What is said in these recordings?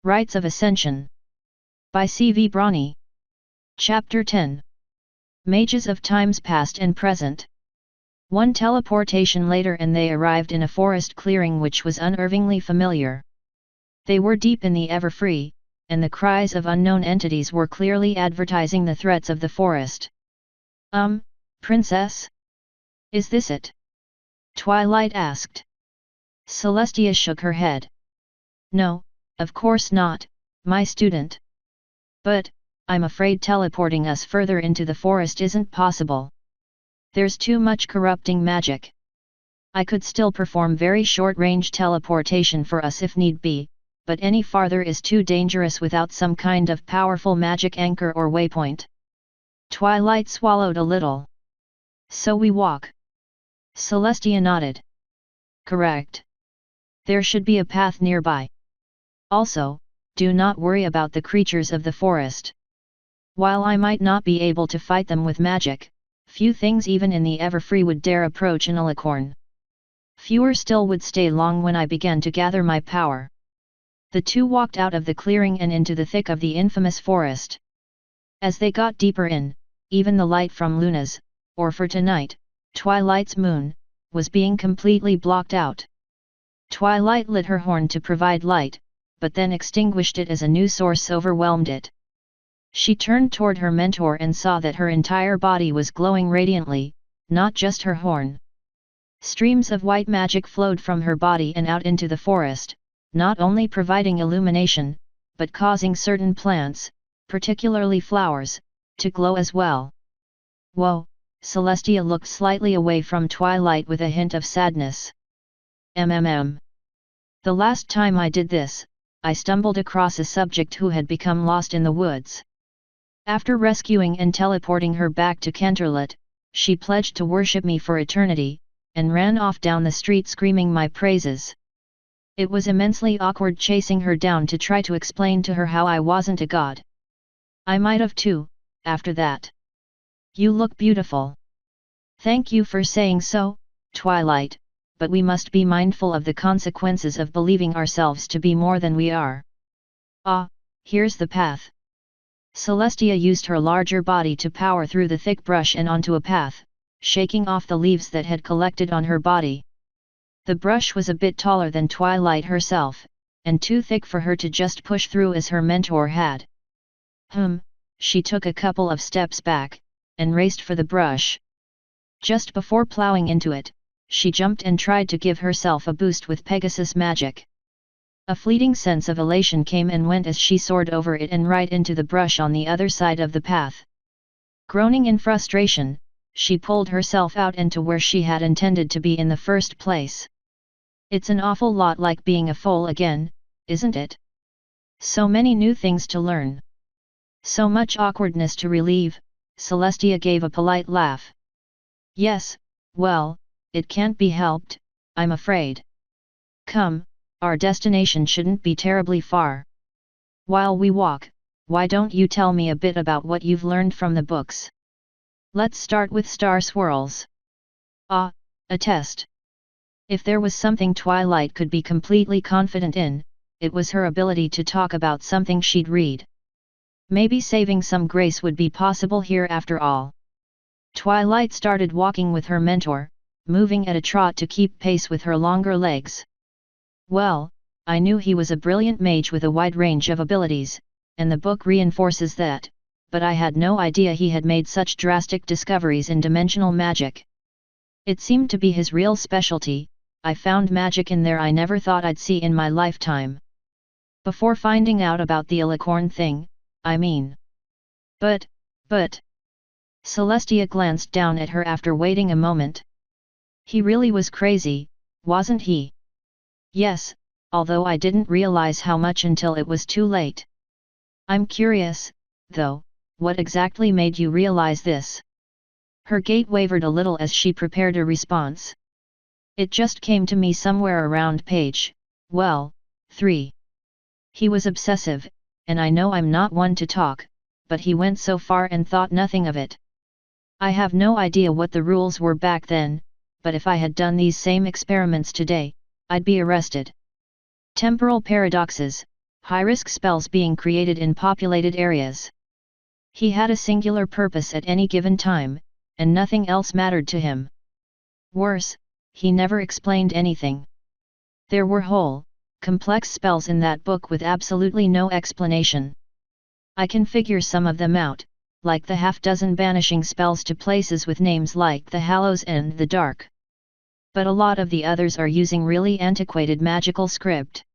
Rites of Ascension. By C.V. Brawny. Chapter 10. Mages of Times Past and Present. One teleportation later and they arrived in a forest clearing which was unnervingly familiar. They were deep in the Everfree, and the cries of unknown entities were clearly advertising the threats of the forest. Princess? Is this it? Twilight asked. Celestia shook her head. No, of course not, my student. But, I'm afraid teleporting us further into the forest isn't possible. There's too much corrupting magic. I could still perform very short-range teleportation for us if need be, but any farther is too dangerous without some kind of powerful magic anchor or waypoint. Twilight swallowed a little. So we walk. Celestia nodded. Correct. There should be a path nearby. Also, do not worry about the creatures of the forest. While I might not be able to fight them with magic, few things even in the Everfree would dare approach an alicorn. Fewer still would stay long when I began to gather my power. The two walked out of the clearing and into the thick of the infamous forest. As they got deeper in, even the light from Luna's, or for tonight, Twilight's moon, was being completely blocked out. Twilight lit her horn to provide light, but then extinguished it as a new source overwhelmed it. She turned toward her mentor and saw that her entire body was glowing radiantly, not just her horn. Streams of white magic flowed from her body and out into the forest, not only providing illumination, but causing certain plants, particularly flowers, to glow as well. Whoa, Celestia looked slightly away from Twilight with a hint of sadness. The last time I did this, I stumbled across a subject who had become lost in the woods. After rescuing and teleporting her back to Canterlot, she pledged to worship me for eternity, and ran off down the street screaming my praises. It was immensely awkward chasing her down to try to explain to her how I wasn't a god. I might have too, after that. You look beautiful. Thank you for saying so, Twilight, but we must be mindful of the consequences of believing ourselves to be more than we are. Ah, here's the path. Celestia used her larger body to power through the thick brush and onto a path, shaking off the leaves that had collected on her body. The brush was a bit taller than Twilight herself, and too thick for her to just push through as her mentor had. She took a couple of steps back, and raced for the brush. Just before plowing into it, she jumped and tried to give herself a boost with Pegasus magic. A fleeting sense of elation came and went as she soared over it and right into the brush on the other side of the path. Groaning in frustration, she pulled herself out and to where she had intended to be in the first place. It's an awful lot like being a foal again, isn't it? So many new things to learn. So much awkwardness to relieve. Celestia gave a polite laugh. Yes, well, it can't be helped, I'm afraid. Come, our destination shouldn't be terribly far. While we walk, why don't you tell me a bit about what you've learned from the books? Let's start with star swirls. A test. If there was something Twilight could be completely confident in, it was her ability to talk about something she'd read. Maybe saving some grace would be possible here after all. Twilight started walking with her mentor, moving at a trot to keep pace with her longer legs. Well, I knew he was a brilliant mage with a wide range of abilities, and the book reinforces that, but I had no idea he had made such drastic discoveries in dimensional magic. It seemed to be his real specialty. I found magic in there I never thought I'd see in my lifetime. Before finding out about the alicorn thing, I mean. But. Celestia glanced down at her after waiting a moment. He really was crazy, wasn't he? Yes, although I didn't realize how much until it was too late. I'm curious, though, what exactly made you realize this? Her gait wavered a little as she prepared a response. It just came to me somewhere around page, 3. He was obsessive, and I know I'm not one to talk, but he went so far and thought nothing of it. I have no idea what the rules were back then, but if I had done these same experiments today, I'd be arrested. Temporal paradoxes, high-risk spells being created in populated areas. He had a singular purpose at any given time, and nothing else mattered to him. Worse, he never explained anything. There were whole, complex spells in that book with absolutely no explanation. I can figure some of them out, like the half-dozen banishing spells to places with names like the Hallows and the Dark. But a lot of the others are using really antiquated magical script.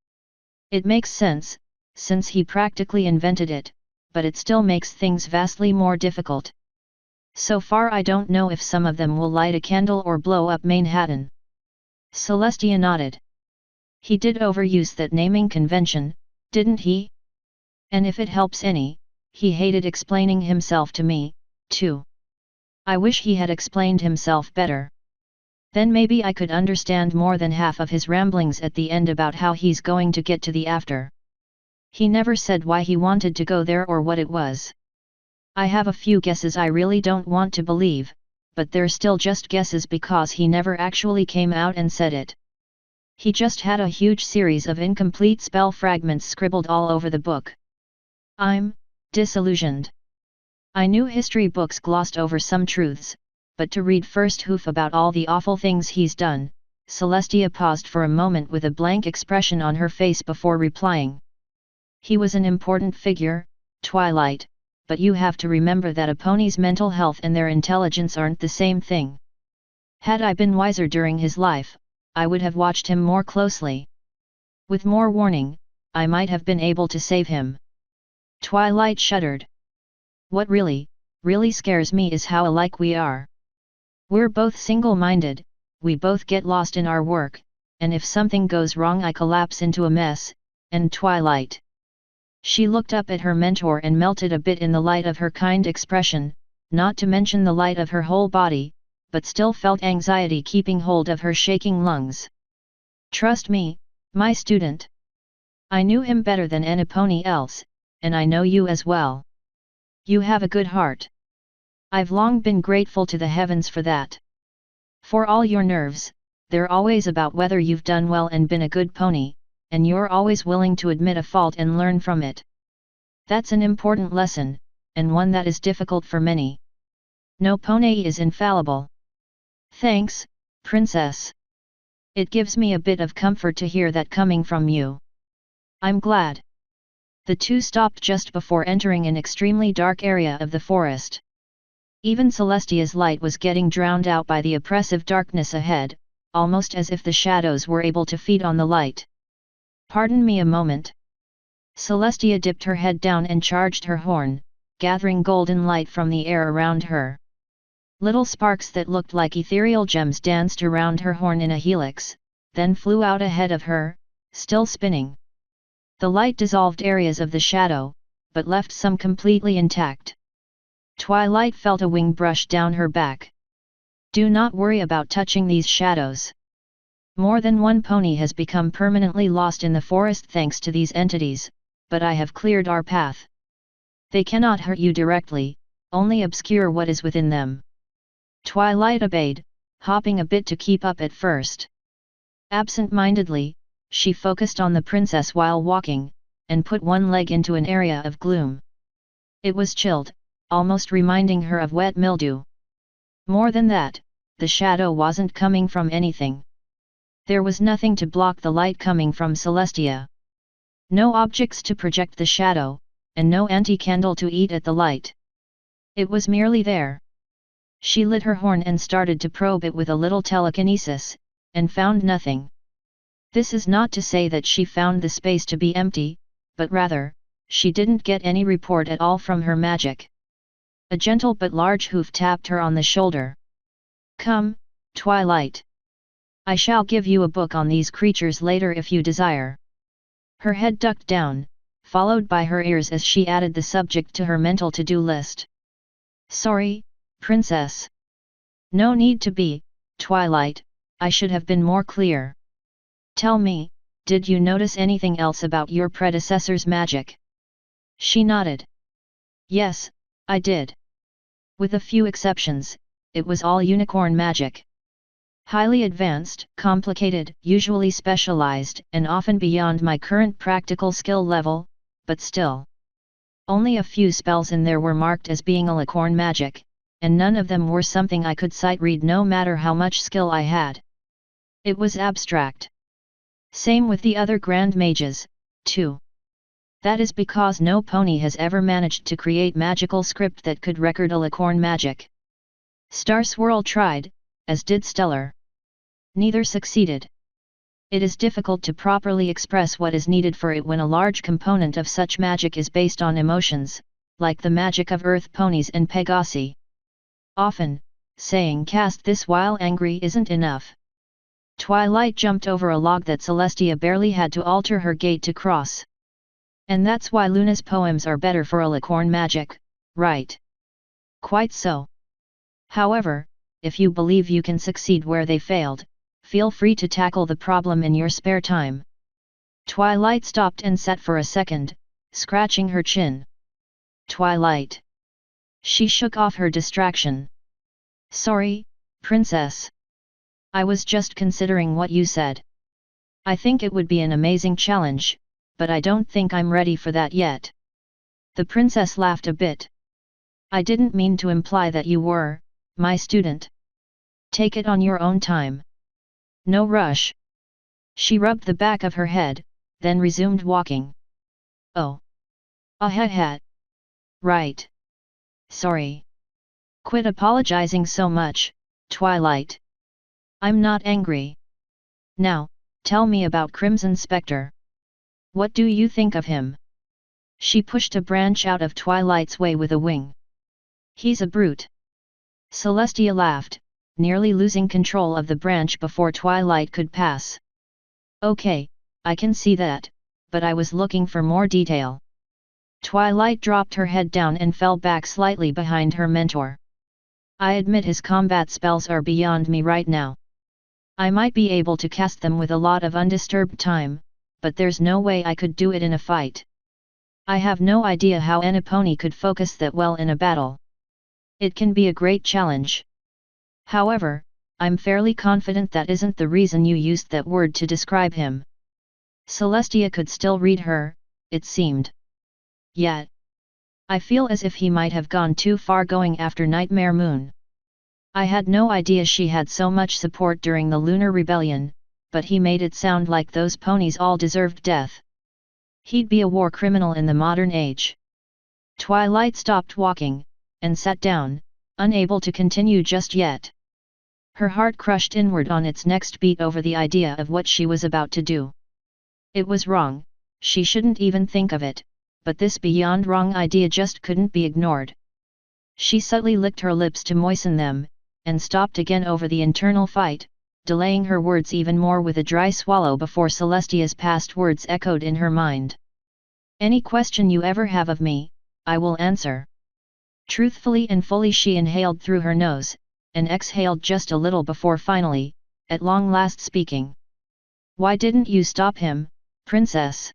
It makes sense, since he practically invented it, but it still makes things vastly more difficult. So far I don't know if some of them will light a candle or blow up Manhattan. Celestia nodded. He did overuse that naming convention, didn't he? And if it helps any, he hated explaining himself to me, too. I wish he had explained himself better. Then maybe I could understand more than half of his ramblings at the end about how he's going to get to the after. He never said why he wanted to go there or what it was. I have a few guesses I really don't want to believe, but they're still just guesses because he never actually came out and said it. He just had a huge series of incomplete spell fragments scribbled all over the book. I'm disillusioned. I knew history books glossed over some truths, but to read first hoof about all the awful things he's done, Celestia paused for a moment with a blank expression on her face before replying. He was an important figure, Twilight, but you have to remember that a pony's mental health and their intelligence aren't the same thing. Had I been wiser during his life, I would have watched him more closely. With more warning, I might have been able to save him. Twilight shuddered. What really scares me is how alike we are. We're both single-minded, we both get lost in our work, and if something goes wrong I collapse into a mess, and Twilight. She looked up at her mentor and melted a bit in the light of her kind expression, not to mention the light of her whole body, but still felt anxiety keeping hold of her shaking lungs. Trust me, my student. I knew him better than any pony else, and I know you as well. You have a good heart. I've long been grateful to the heavens for that. For all your nerves, they're always about whether you've done well and been a good pony, and you're always willing to admit a fault and learn from it. That's an important lesson, and one that is difficult for many. No pony is infallible. Thanks, Princess. It gives me a bit of comfort to hear that coming from you. I'm glad. The two stopped just before entering an extremely dark area of the forest. Even Celestia's light was getting drowned out by the oppressive darkness ahead, almost as if the shadows were able to feed on the light. Pardon me a moment. Celestia dipped her head down and charged her horn, gathering golden light from the air around her. Little sparks that looked like ethereal gems danced around her horn in a helix, then flew out ahead of her, still spinning. The light dissolved areas of the shadow, but left some completely intact. Twilight felt a wing brush down her back. Do not worry about touching these shadows. More than one pony has become permanently lost in the forest thanks to these entities, but I have cleared our path. They cannot hurt you directly, only obscure what is within them. Twilight obeyed, hopping a bit to keep up at first. Absent-mindedly, she focused on the princess while walking, and put one leg into an area of gloom. It was chilled, almost reminding her of wet mildew. More than that, the shadow wasn't coming from anything. There was nothing to block the light coming from Celestia. No objects to project the shadow, and no anti-candle to eat at the light. It was merely there. She lit her horn and started to probe it with a little telekinesis, and found nothing. This is not to say that she found the space to be empty, but rather, she didn't get any report at all from her magic. A gentle but large hoof tapped her on the shoulder. Come, Twilight. I shall give you a book on these creatures later if you desire. Her head ducked down, followed by her ears as she added the subject to her mental to-do list. Sorry, Princess. No need to be, Twilight, I should have been more clear. Tell me, did you notice anything else about your predecessor's magic? She nodded. Yes, I did. With a few exceptions, it was all unicorn magic. Highly advanced, complicated, usually specialized, and often beyond my current practical skill level, but still. Only a few spells in there were marked as being alicorn magic, and none of them were something I could sight read no matter how much skill I had. It was abstract. Same with the other grand mages, too. That is because no pony has ever managed to create magical script that could record alicorn magic. Star Swirl tried, as did Stellar. Neither succeeded. It is difficult to properly express what is needed for it when a large component of such magic is based on emotions, like the magic of earth ponies and Pegasi. Often, saying cast this while angry isn't enough. Twilight jumped over a log that Celestia barely had to alter her gait to cross. And that's why Luna's poems are better for alicorn magic, right? Quite so. However, if you believe you can succeed where they failed, feel free to tackle the problem in your spare time. Twilight stopped and sat for a second, scratching her chin. Twilight. She shook off her distraction. Sorry, Princess. I was just considering what you said. I think it would be an amazing challenge, but I don't think I'm ready for that yet. The princess laughed a bit. I didn't mean to imply that you were, my student. Take it on your own time. No rush. She rubbed the back of her head, then resumed walking. Oh. Ah. Right. Sorry. Quit apologizing so much, Twilight. I'm not angry. Now, tell me about Crimson Spectre. What do you think of him? She pushed a branch out of Twilight's way with a wing. He's a brute. Celestia laughed, nearly losing control of the branch before Twilight could pass. Okay, I can see that, but I was looking for more detail. Twilight dropped her head down and fell back slightly behind her mentor. I admit his combat spells are beyond me right now. I might be able to cast them with a lot of undisturbed time, but there's no way I could do it in a fight. I have no idea how any pony could focus that well in a battle. It can be a great challenge. However, I'm fairly confident that isn't the reason you used that word to describe him. Celestia could still read her, it seemed. Yet, I feel as if he might have gone too far going after Nightmare Moon. I had no idea she had so much support during the Lunar Rebellion, but he made it sound like those ponies all deserved death. He'd be a war criminal in the modern age. Twilight stopped walking, and sat down, unable to continue just yet. Her heart crushed inward on its next beat over the idea of what she was about to do. It was wrong, she shouldn't even think of it, but this beyond wrong idea just couldn't be ignored. She subtly licked her lips to moisten them, and stopped again over the internal fight, delaying her words even more with a dry swallow before Celestia's past words echoed in her mind. Any question you ever have of me, I will answer. Truthfully and fully she inhaled through her nose, and exhaled just a little before finally, at long last speaking. Why didn't you stop him, Princess?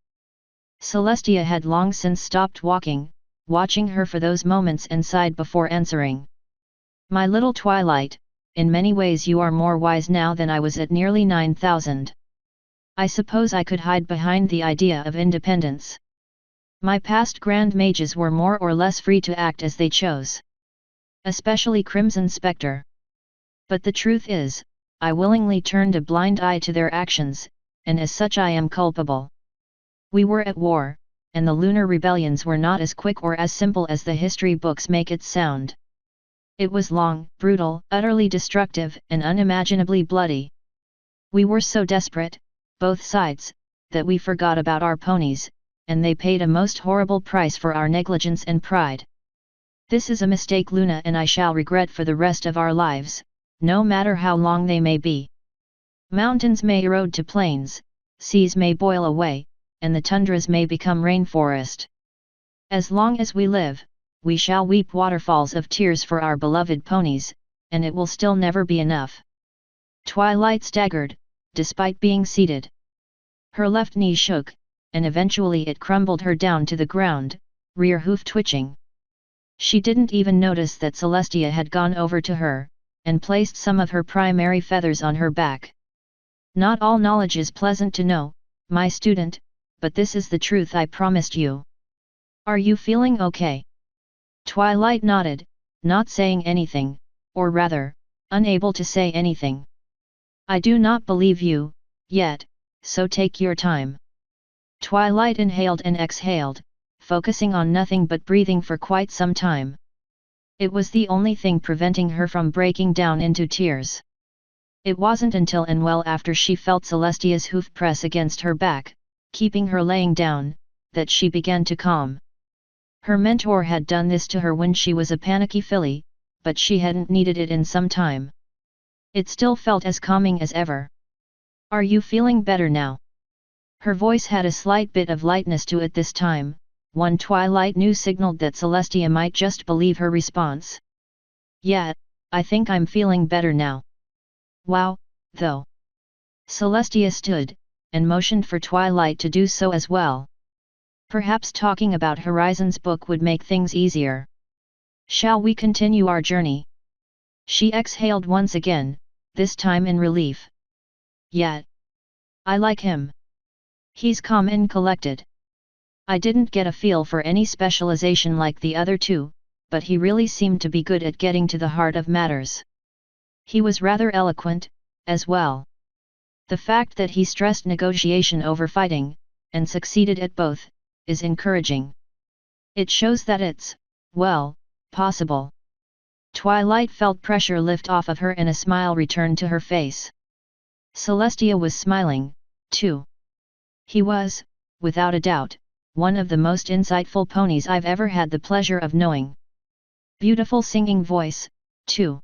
Celestia had long since stopped walking, watching her for those moments and sighed before answering. My little Twilight, in many ways you are more wise now than I was at nearly 9,000. I suppose I could hide behind the idea of independence. My past grand mages were more or less free to act as they chose. Especially Crimson Spectre. But the truth is, I willingly turned a blind eye to their actions, and as such I am culpable. We were at war, and the lunar rebellions were not as quick or as simple as the history books make it sound. It was long, brutal, utterly destructive, and unimaginably bloody. We were so desperate, both sides, that we forgot about our ponies, and they paid a most horrible price for our negligence and pride. This is a mistake Luna and I shall regret for the rest of our lives, no matter how long they may be. Mountains may erode to plains, seas may boil away, and the tundras may become rainforest. As long as we live, we shall weep waterfalls of tears for our beloved ponies, and it will still never be enough. Twilight staggered, despite being seated. Her left knee shook, and eventually it crumbled her down to the ground, rear hoof twitching. She didn't even notice that Celestia had gone over to her, and placed some of her primary feathers on her back. Not all knowledge is pleasant to know, my student, but this is the truth I promised you. Are you feeling okay? Twilight nodded, not saying anything, or rather, unable to say anything. I do not believe you, yet, so take your time. Twilight inhaled and exhaled, focusing on nothing but breathing for quite some time. It was the only thing preventing her from breaking down into tears. It wasn't until and well after she felt Celestia's hoof press against her back, keeping her laying down, that she began to calm. Her mentor had done this to her when she was a panicky filly, but she hadn't needed it in some time. It still felt as calming as ever. Are you feeling better now? Her voice had a slight bit of lightness to it this time. One Twilight knew signaled that Celestia might just believe her response. Yeah, I think I'm feeling better now. Wow, though. Celestia stood, and motioned for Twilight to do so as well. Perhaps talking about Horizon's book would make things easier. Shall we continue our journey? She exhaled once again, this time in relief. Yeah. I like him. He's calm and collected. I didn't get a feel for any specialization like the other two, but he really seemed to be good at getting to the heart of matters. He was rather eloquent, as well. The fact that he stressed negotiation over fighting, and succeeded at both, is encouraging. It shows that it's, well, possible. Twilight felt pressure lift off of her and a smile returned to her face. Celestia was smiling, too. He was, without a doubt, one of the most insightful ponies I've ever had the pleasure of knowing. Beautiful singing voice, too.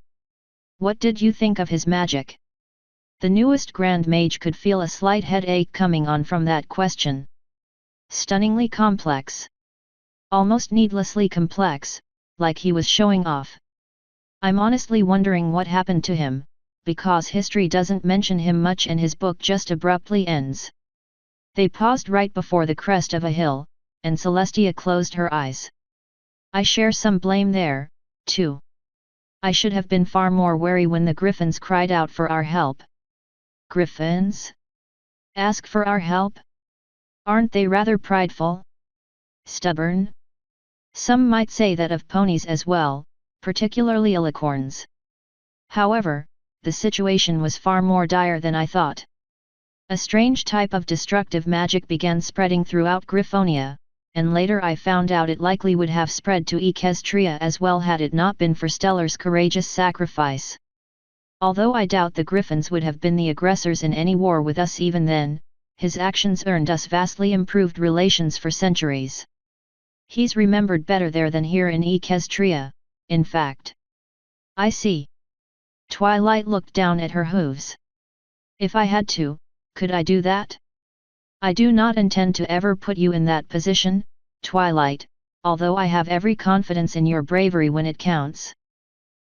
What did you think of his magic? The newest Grand Mage could feel a slight headache coming on from that question. Stunningly complex. Almost needlessly complex, like he was showing off. I'm honestly wondering what happened to him, because history doesn't mention him much and his book just abruptly ends. They paused right before the crest of a hill, and Celestia closed her eyes. I share some blame there, too. I should have been far more wary when the griffins cried out for our help. Griffins? Ask for our help? Aren't they rather prideful? Stubborn? Some might say that of ponies as well, particularly alicorns. However, the situation was far more dire than I thought. A strange type of destructive magic began spreading throughout Griffonia, and later I found out it likely would have spread to Equestria as well had it not been for Stellar's courageous sacrifice. Although I doubt the Griffins would have been the aggressors in any war with us even then, his actions earned us vastly improved relations for centuries. He's remembered better there than here in Equestria, in fact. I see. Twilight looked down at her hooves. If I had to, could I do that? I do not intend to ever put you in that position, Twilight, although I have every confidence in your bravery when it counts.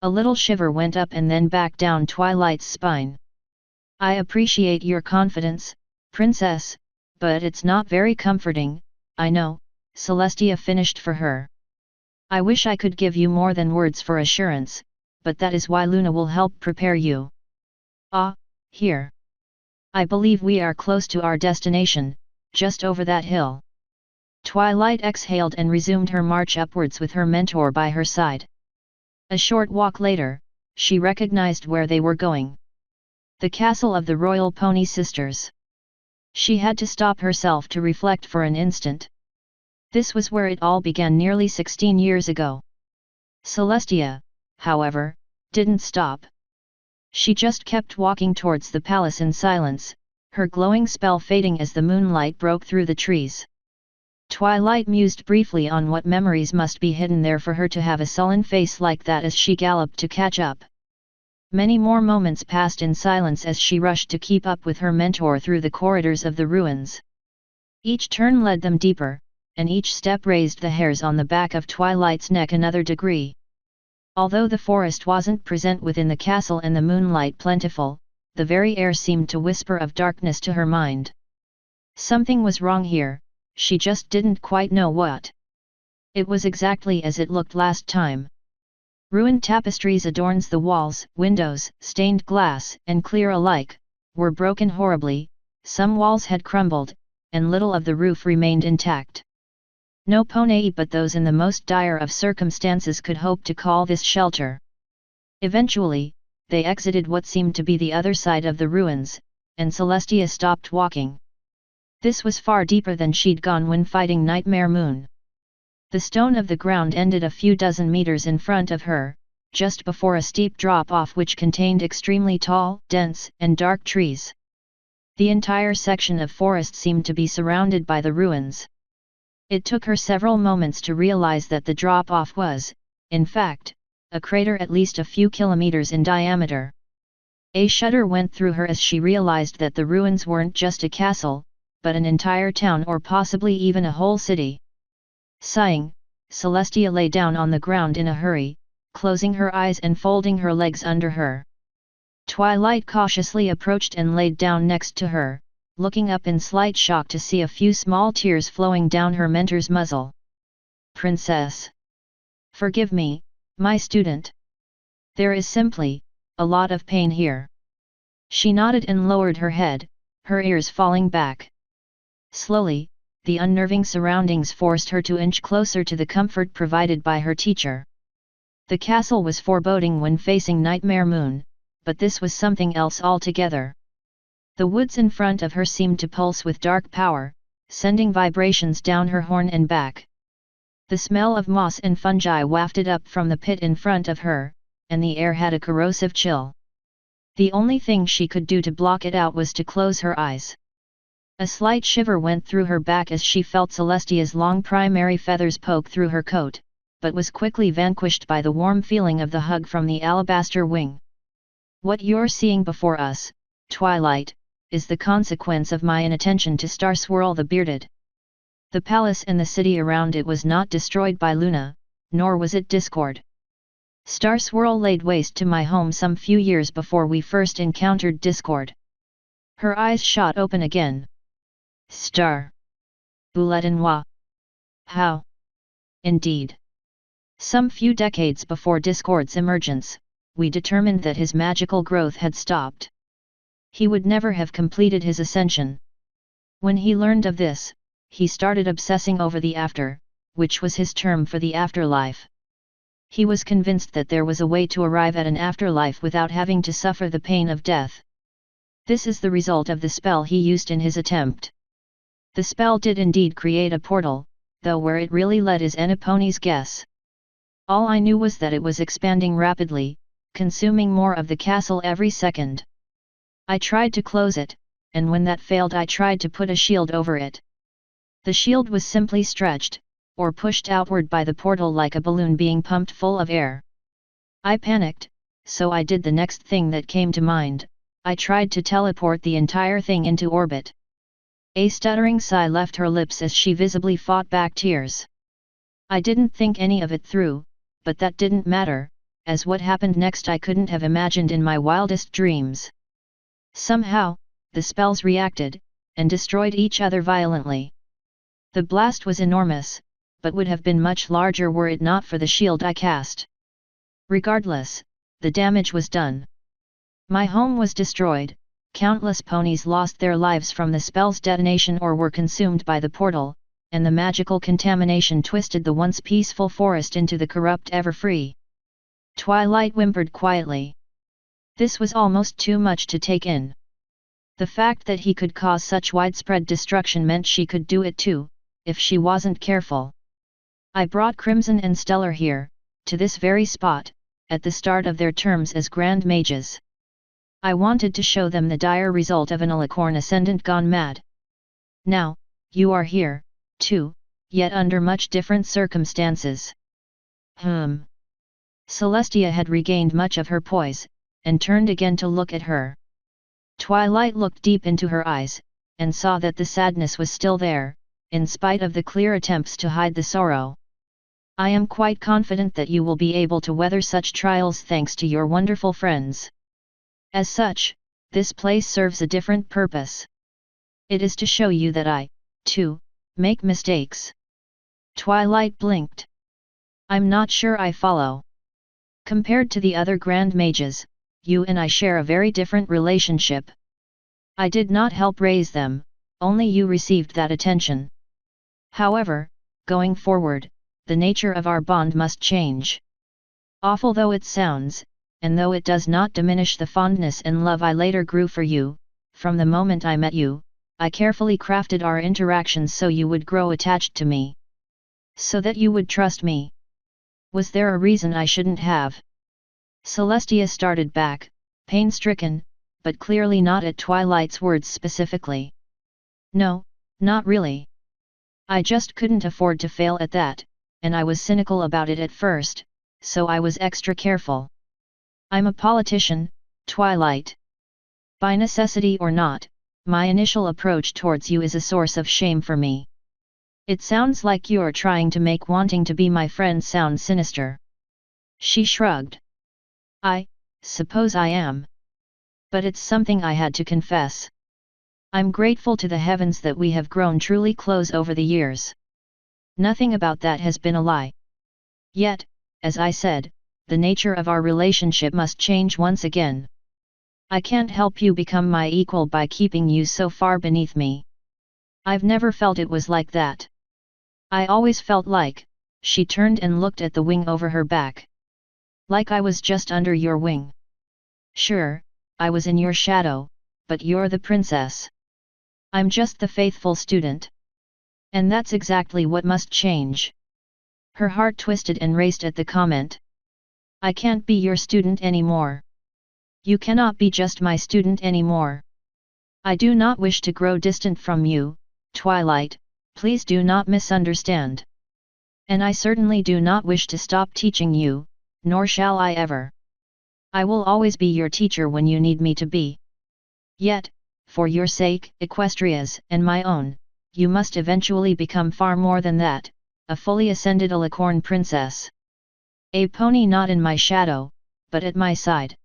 A little shiver went up and then back down Twilight's spine. I appreciate your confidence, Princess, but it's not very comforting, I know, Celestia finished for her. I wish I could give you more than words for assurance, but that is why Luna will help prepare you. Ah, here. I believe we are close to our destination, just over that hill. Twilight exhaled and resumed her march upwards with her mentor by her side. A short walk later, she recognized where they were going. The castle of the Royal Pony Sisters. She had to stop herself to reflect for an instant. This was where it all began nearly 16 years ago. Celestia, however, didn't stop. She just kept walking towards the palace in silence, her glowing spell fading as the moonlight broke through the trees. Twilight mused briefly on what memories must be hidden there for her to have a sullen face like that as she galloped to catch up. Many more moments passed in silence as she rushed to keep up with her mentor through the corridors of the ruins. Each turn led them deeper, and each step raised the hairs on the back of Twilight's neck another degree. Although the forest wasn't present within the castle and the moonlight plentiful, the very air seemed to whisper of darkness to her mind. Something was wrong here, she just didn't quite know what. It was exactly as it looked last time. Ruined tapestries adorns the walls, windows, stained glass, and clear alike, were broken horribly, some walls had crumbled, and little of the roof remained intact. No Ponei but those in the most dire of circumstances could hope to call this shelter. Eventually, they exited what seemed to be the other side of the ruins, and Celestia stopped walking. This was far deeper than she'd gone when fighting Nightmare Moon. The stone of the ground ended a few dozen meters in front of her, just before a steep drop-off which contained extremely tall, dense, and dark trees. The entire section of forest seemed to be surrounded by the ruins. It took her several moments to realize that the drop-off was, in fact, a crater at least a few kilometers in diameter. A shudder went through her as she realized that the ruins weren't just a castle, but an entire town or possibly even a whole city. Sighing, Celestia lay down on the ground in a hurry, closing her eyes and folding her legs under her. Twilight cautiously approached and laid down next to her, looking up in slight shock to see a few small tears flowing down her mentor's muzzle. "Princess! Forgive me, my student. There is simply a lot of pain here." She nodded and lowered her head, her ears falling back. Slowly, the unnerving surroundings forced her to inch closer to the comfort provided by her teacher. The castle was foreboding when facing Nightmare Moon, but this was something else altogether. The woods in front of her seemed to pulse with dark power, sending vibrations down her horn and back. The smell of moss and fungi wafted up from the pit in front of her, and the air had a corrosive chill. The only thing she could do to block it out was to close her eyes. A slight shiver went through her back as she felt Celestia's long primary feathers poke through her coat, but was quickly vanquished by the warm feeling of the hug from the alabaster wing. "What you're seeing before us, Twilight, is the consequence of my inattention to Star Swirl the Bearded. The palace and the city around it was not destroyed by Luna, nor was it discord. Star Swirl laid waste to my home some few years before we first encountered discord." Her eyes shot open again. "Star Bouletinois. How? Indeed. Some few decades before Discord's emergence, we determined that his magical growth had stopped. He would never have completed his ascension. When he learned of this, he started obsessing over the after, which was his term for the afterlife. He was convinced that there was a way to arrive at an afterlife without having to suffer the pain of death. This is the result of the spell he used in his attempt. The spell did indeed create a portal, though where it really led is anybody's guess. All I knew was that it was expanding rapidly, consuming more of the castle every second. I tried to close it, and when that failed I tried to put a shield over it. The shield was simply stretched, or pushed outward by the portal like a balloon being pumped full of air. I panicked, so I did the next thing that came to mind. I tried to teleport the entire thing into orbit. A stuttering sigh left her lips as she visibly fought back tears. I didn't think any of it through, but that didn't matter, as what happened next I couldn't have imagined in my wildest dreams. Somehow, the spells reacted, and destroyed each other violently. The blast was enormous, but would have been much larger were it not for the shield I cast. Regardless, the damage was done. My home was destroyed, countless ponies lost their lives from the spell's detonation or were consumed by the portal, and the magical contamination twisted the once peaceful forest into the corrupt Everfree. Twilight whimpered quietly. This was almost too much to take in. The fact that he could cause such widespread destruction meant she could do it too, if she wasn't careful. I brought Crimson and Stellar here, to this very spot, at the start of their terms as Grand Mages. I wanted to show them the dire result of an Alicorn Ascendant gone mad. Now, you are here, too, yet under much different circumstances. Celestia had regained much of her poise, and turned again to look at her. Twilight looked deep into her eyes, and saw that the sadness was still there, in spite of the clear attempts to hide the sorrow. "I am quite confident that you will be able to weather such trials thanks to your wonderful friends. As such, this place serves a different purpose. It is to show you that I, too, make mistakes." Twilight blinked. "I'm not sure I follow." Compared to the other Grand Mages, you and I share a very different relationship. I did not help raise them, only you received that attention. However, going forward, the nature of our bond must change. Awful though it sounds, and though it does not diminish the fondness and love I later grew for you, from the moment I met you, I carefully crafted our interactions so you would grow attached to me. So that you would trust me. Was there a reason I shouldn't have? Celestia started back, pain-stricken, but clearly not at Twilight's words specifically. No, not really. I just couldn't afford to fail at that, and I was cynical about it at first, so I was extra careful. I'm a politician, Twilight. By necessity or not, my initial approach towards you is a source of shame for me. It sounds like you're trying to make wanting to be my friend sound sinister. She shrugged. I suppose I am. But it's something I had to confess. I'm grateful to the heavens that we have grown truly close over the years. Nothing about that has been a lie. Yet, as I said, the nature of our relationship must change once again. I can't help you become my equal by keeping you so far beneath me. I've never felt it was like that. I always felt like, she turned and looked at the wing over her back. Like I was just under your wing. Sure, I was in your shadow, but you're the princess. I'm just the faithful student. And that's exactly what must change. Her heart twisted and raced at the comment. I can't be your student anymore. You cannot be just my student anymore. I do not wish to grow distant from you, Twilight, please do not misunderstand. And I certainly do not wish to stop teaching you, nor shall I ever. I will always be your teacher when you need me to be. Yet, for your sake, Equestria's, and my own, you must eventually become far more than that, a fully ascended alicorn princess. A pony not in my shadow, but at my side.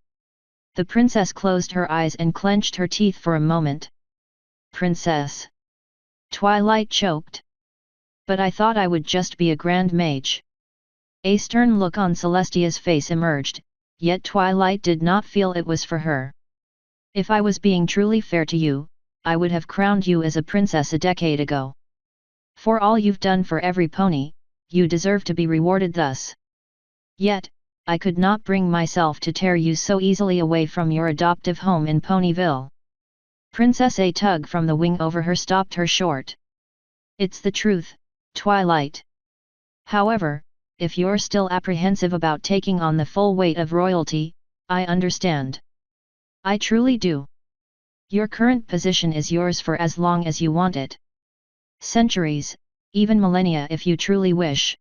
The princess closed her eyes and clenched her teeth for a moment. Princess. Twilight choked. But I thought I would just be a grand mage. A stern look on Celestia's face emerged, yet Twilight did not feel it was for her. If I was being truly fair to you, I would have crowned you as a princess a decade ago. For all you've done for every pony, you deserve to be rewarded thus. Yet, I could not bring myself to tear you so easily away from your adoptive home in Ponyville. Princess A tug from the wing over her stopped her short. It's the truth, Twilight. However, if you're still apprehensive about taking on the full weight of royalty, I understand. I truly do. Your current position is yours for as long as you want it. Centuries, even millennia if you truly wish.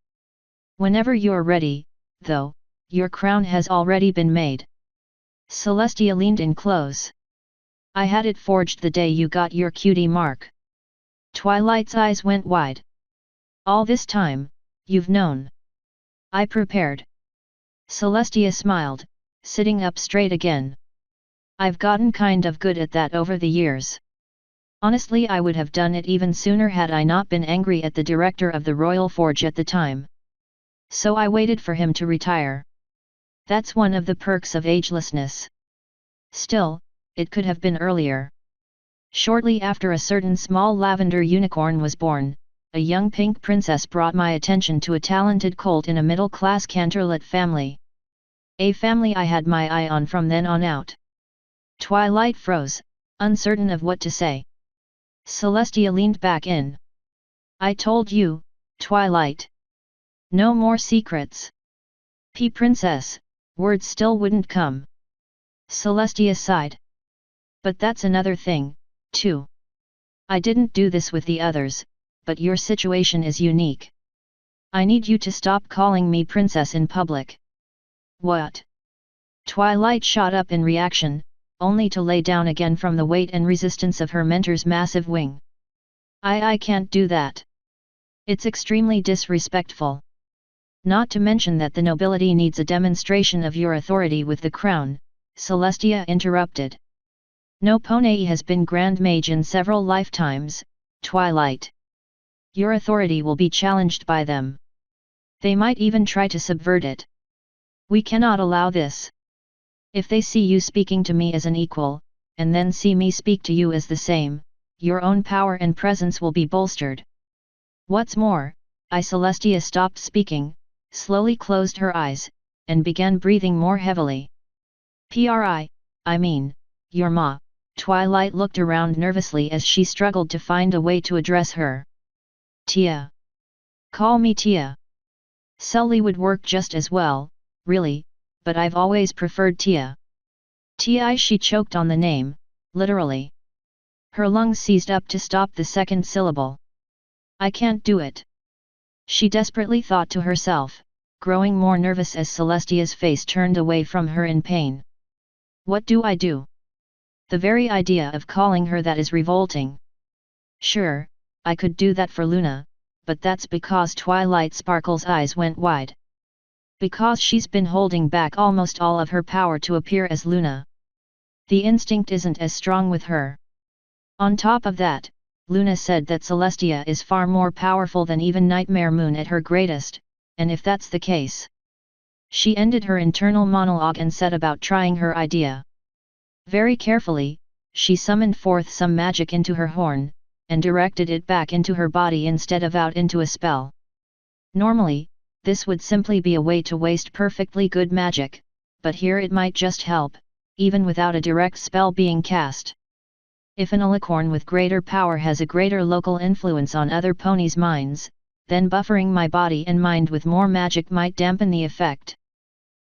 Whenever you're ready, though, your crown has already been made. Celestia leaned in close. I had it forged the day you got your cutie mark. Twilight's eyes went wide. All this time, you've known. I prepared. Celestia smiled, sitting up straight again. I've gotten kind of good at that over the years. Honestly, I would have done it even sooner had I not been angry at the director of the Royal Forge at the time. So I waited for him to retire. That's one of the perks of agelessness. Still, it could have been earlier. Shortly after a certain small lavender unicorn was born, a young pink princess brought my attention to a talented colt in a middle-class Canterlet family. A family I had my eye on from then on out. Twilight froze, uncertain of what to say. Celestia leaned back in. I told you, Twilight. No more secrets. Princess, words still wouldn't come. Celestia sighed. But that's another thing, too. I didn't do this with the others, but your situation is unique. I need you to stop calling me princess in public. What? Twilight shot up in reaction, only to lay down again from the weight and resistance of her mentor's massive wing. I can't do that. It's extremely disrespectful. Not to mention that the nobility needs a demonstration of your authority with the crown, Celestia interrupted. No pony has been Grand Mage in several lifetimes, Twilight. Your authority will be challenged by them. They might even try to subvert it. We cannot allow this. If they see you speaking to me as an equal, and then see me speak to you as the same, your own power and presence will be bolstered. What's more, Celestia stopped speaking, slowly closed her eyes, and began breathing more heavily. I mean, your ma. Twilight looked around nervously as she struggled to find a way to address her. Tia. Call me Tia. Sully would work just as well, really, but I've always preferred Tia. Ti. She choked on the name, literally. Her lungs seized up to stop the second syllable. I can't do it. She desperately thought to herself, growing more nervous as Celestia's face turned away from her in pain. What do I do? The very idea of calling her that is revolting. Sure, I could do that for Luna, but that's because Twilight Sparkle's eyes went wide. Because she's been holding back almost all of her power to appear as Luna. The instinct isn't as strong with her. On top of that, Luna said that Celestia is far more powerful than even Nightmare Moon at her greatest, and if that's the case. She ended her internal monologue and set about trying her idea. Very carefully, she summoned forth some magic into her horn, and directed it back into her body instead of out into a spell. Normally, this would simply be a way to waste perfectly good magic, but here it might just help, even without a direct spell being cast. If an alicorn with greater power has a greater local influence on other ponies' minds, then buffering my body and mind with more magic might dampen the effect.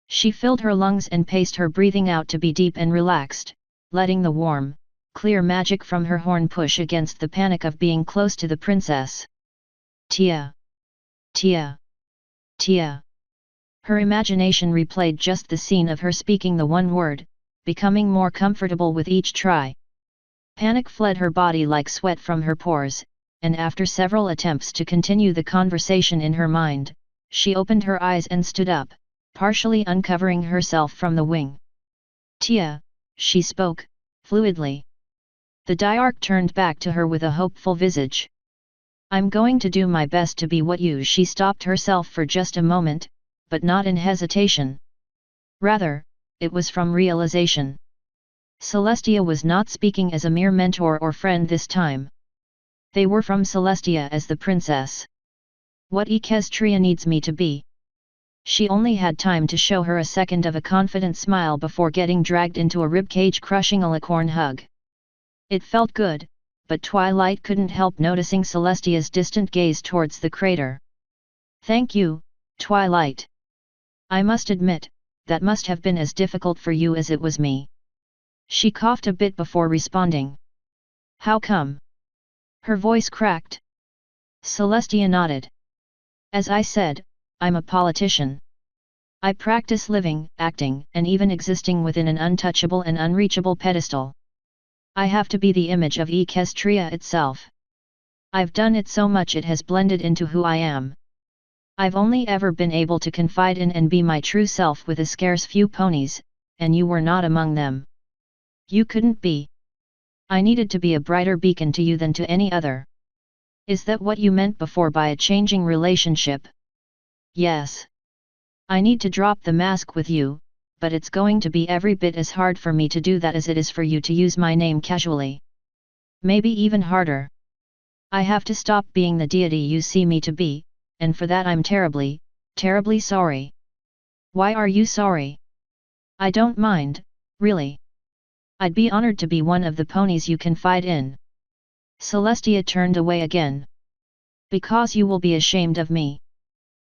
She filled her lungs and paced her breathing out to be deep and relaxed, letting the warm, clear magic from her horn push against the panic of being close to the princess. Tia. Tia. Tia. Her imagination replayed just the scene of her speaking the one word, becoming more comfortable with each try. Panic fled her body like sweat from her pores, and after several attempts to continue the conversation in her mind, she opened her eyes and stood up, partially uncovering herself from the wing. Tia, she spoke, fluidly. The Diarch turned back to her with a hopeful visage. I'm going to do my best to be what you. She stopped herself for just a moment, but not in hesitation. Rather, it was from realization. Celestia was not speaking as a mere mentor or friend this time. They were from Celestia as the princess. What Equestria needs me to be. She only had time to show her a second of a confident smile before getting dragged into a ribcage-crushing alicorn hug. It felt good, but Twilight couldn't help noticing Celestia's distant gaze towards the crater. Thank you, Twilight. I must admit, that must have been as difficult for you as it was me. She coughed a bit before responding. How come? Her voice cracked. Celestia nodded. As I said, I'm a politician. I practice living, acting, and even existing within an untouchable and unreachable pedestal. I have to be the image of Equestria itself. I've done it so much it has blended into who I am. I've only ever been able to confide in and be my true self with a scarce few ponies, and you were not among them. You couldn't be. I needed to be a brighter beacon to you than to any other. Is that what you meant before by a changing relationship? Yes. I need to drop the mask with you, but it's going to be every bit as hard for me to do that as it is for you to use my name casually. Maybe even harder. I have to stop being the deity you see me to be, and for that I'm terribly, terribly sorry. Why are you sorry? I don't mind, really. I'd be honored to be one of the ponies you confide in. Celestia turned away again. Because you will be ashamed of me.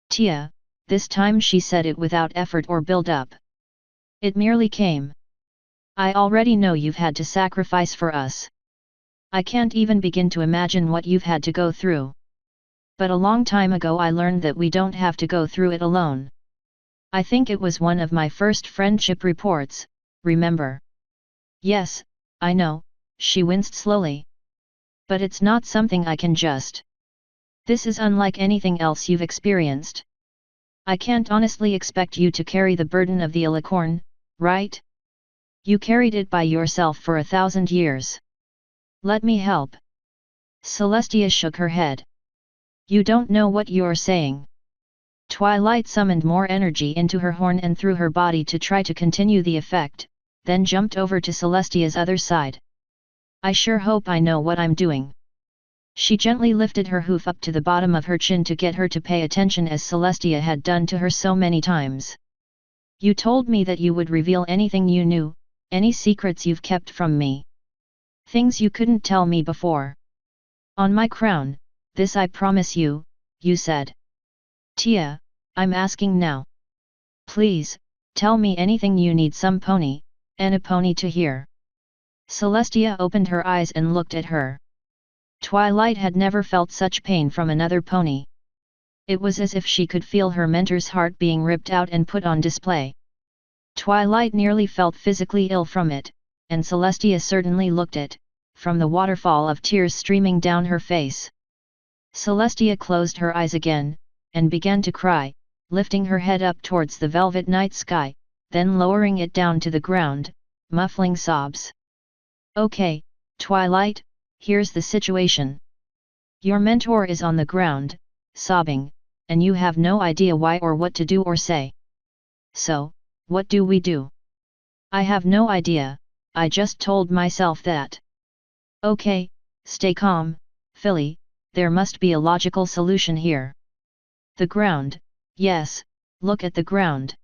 Tia, this time she said it without effort or build-up. It merely came. I already know you've had to sacrifice for us. I can't even begin to imagine what you've had to go through. But a long time ago I learned that we don't have to go through it alone. I think it was one of my first friendship reports, remember? Yes, I know, she winced slowly. But it's not something I can just. This is unlike anything else you've experienced. I can't honestly expect you to carry the burden of the alicorn, right? You carried it by yourself for 1,000 years. Let me help. Celestia shook her head. You don't know what you're saying. Twilight summoned more energy into her horn and through her body to try to continue the effect, then jumped over to Celestia's other side. I sure hope I know what I'm doing. She gently lifted her hoof up to the bottom of her chin to get her to pay attention as Celestia had done to her so many times. You told me that you would reveal anything you knew, any secrets you've kept from me. Things you couldn't tell me before. On my crown, this I promise you, you said. Tia, I'm asking now. Please, tell me anything you need some pony, and a pony to hear. Celestia opened her eyes and looked at her. Twilight had never felt such pain from another pony. It was as if she could feel her mentor's heart being ripped out and put on display. Twilight nearly felt physically ill from it, and Celestia certainly looked it, from the waterfall of tears streaming down her face. Celestia closed her eyes again, and began to cry, lifting her head up towards the velvet night sky, then lowering it down to the ground, muffling sobs. Okay, Twilight, here's the situation. Your mentor is on the ground, sobbing, and you have no idea why or what to do or say. So, what do we do? I have no idea, I just told myself that. Okay, stay calm, Philly, there must be a logical solution here. The ground, yes, look at the ground.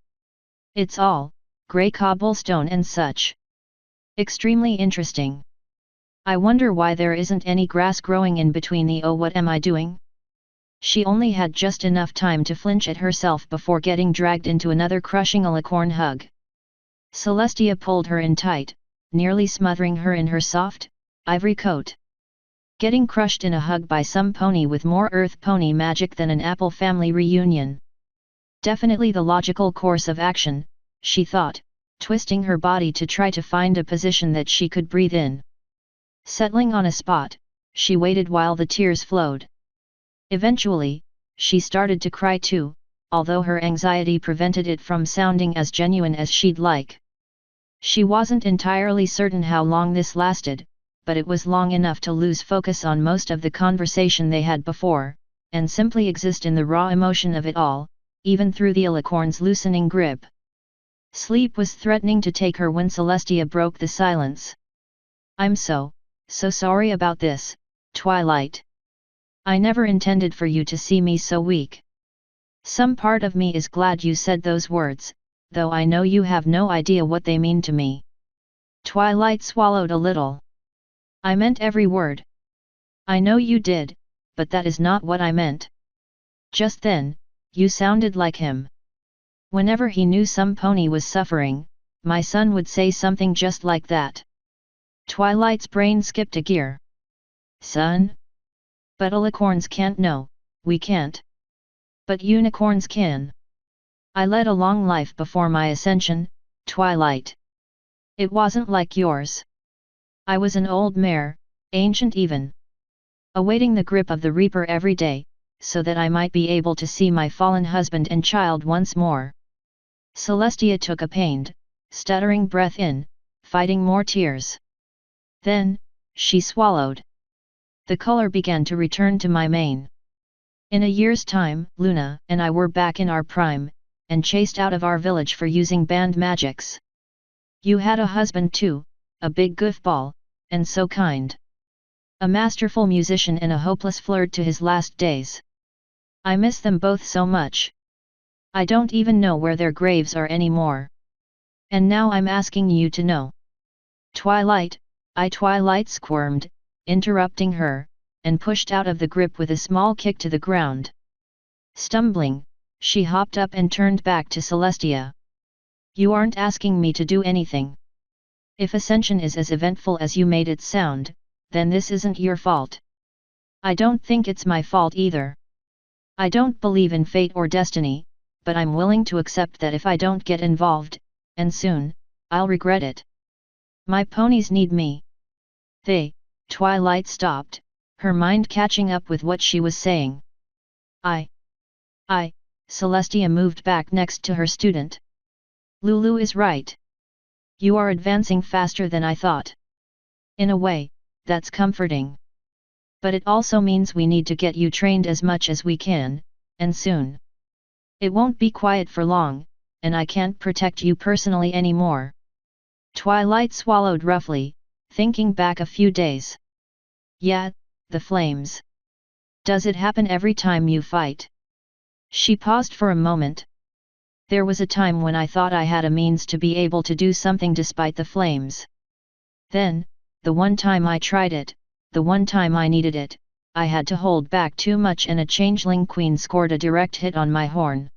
It's all grey cobblestone and such. Extremely interesting. I wonder why there isn't any grass growing in between the oh what am I doing? She only had just enough time to flinch at herself before getting dragged into another crushing alicorn hug. Celestia pulled her in tight, nearly smothering her in her soft, ivory coat. Getting crushed in a hug by some pony with more earth pony magic than an apple family reunion. Definitely the logical course of action, she thought, twisting her body to try to find a position that she could breathe in. Settling on a spot, she waited while the tears flowed. Eventually, she started to cry too, although her anxiety prevented it from sounding as genuine as she'd like. She wasn't entirely certain how long this lasted, but it was long enough to lose focus on most of the conversation they had before, and simply exist in the raw emotion of it all, even through the alicorn's loosening grip. Sleep was threatening to take her when Celestia broke the silence. I'm so sorry about this, Twilight. I never intended for you to see me so weak. Some part of me is glad you said those words, though I know you have no idea what they mean to me. Twilight swallowed a little. I meant every word. I know you did, but that is not what I meant. Just then, you sounded like him. Whenever he knew some pony was suffering, my son would say something just like that. Twilight's brain skipped a gear. Son? But alicorns can't know, we can't. But unicorns can. I led a long life before my ascension, Twilight. It wasn't like yours. I was an old mare, ancient even. Awaiting the grip of the Reaper every day, so that I might be able to see my fallen husband and child once more. Celestia took a pained, stuttering breath in, fighting more tears. Then, she swallowed. The color began to return to my mane. In a year's time, Luna and I were back in our prime, and chased out of our village for using band magics. You had a husband too, a big goofball, and so kind. A masterful musician and a hopeless flirt to his last days. I miss them both so much. I don't even know where their graves are anymore. And now I'm asking you to know. Twilight squirmed, interrupting her, and pushed out of the grip with a small kick to the ground. Stumbling, she hopped up and turned back to Celestia. You aren't asking me to do anything. If Ascension is as eventful as you made it sound, then this isn't your fault. I don't think it's my fault either. I don't believe in fate or destiny, but I'm willing to accept that if I don't get involved, and soon, I'll regret it. My ponies need me. Twilight stopped, her mind catching up with what she was saying. Celestia moved back next to her student. Lulu is right. You are advancing faster than I thought. In a way, that's comforting. But it also means we need to get you trained as much as we can, and soon. It won't be quiet for long, and I can't protect you personally anymore. Twilight swallowed roughly, thinking back a few days. Yeah, the flames. Does it happen every time you fight? She paused for a moment. There was a time when I thought I had a means to be able to do something despite the flames. Then, the one time I tried it, the one time I needed it, I had to hold back too much and a changeling queen scored a direct hit on my horn.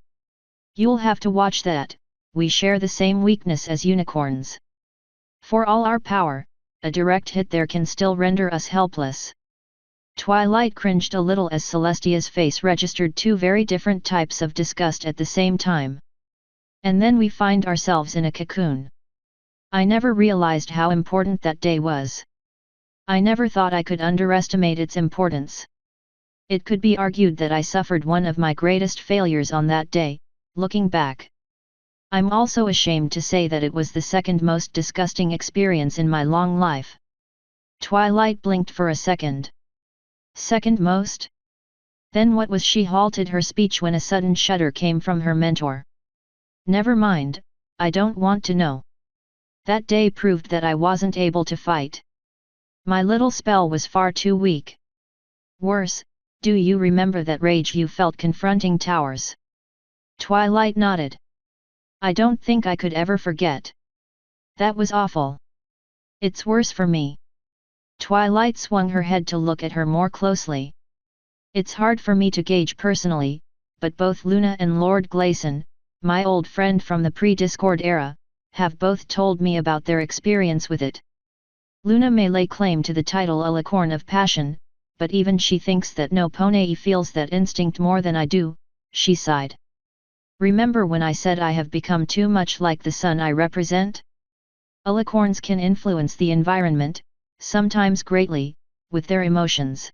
You'll have to watch that, we share the same weakness as unicorns. For all our power, a direct hit there can still render us helpless. Twilight cringed a little as Celestia's face registered two very different types of disgust at the same time. And then we find ourselves in a cocoon. I never realized how important that day was. I never thought I could underestimate its importance. It could be argued that I suffered one of my greatest failures on that day, looking back. I'm also ashamed to say that it was the second most disgusting experience in my long life. Twilight blinked for a second. Second most? Then what was she halted her speech when a sudden shudder came from her mentor. Never mind, I don't want to know. That day proved that I wasn't able to fight. My little spell was far too weak. Worse, do you remember that rage you felt confronting towers? Twilight nodded. I don't think I could ever forget. That was awful. It's worse for me. Twilight swung her head to look at her more closely. It's hard for me to gauge personally, but both Luna and Lord Glayson, my old friend from the pre-Discord era, have both told me about their experience with it. Luna may lay claim to the title a licorn of passion, but even she thinks that no Ponei feels that instinct more than I do, she sighed. Remember when I said I have become too much like the sun I represent? Alicorns can influence the environment, sometimes greatly, with their emotions.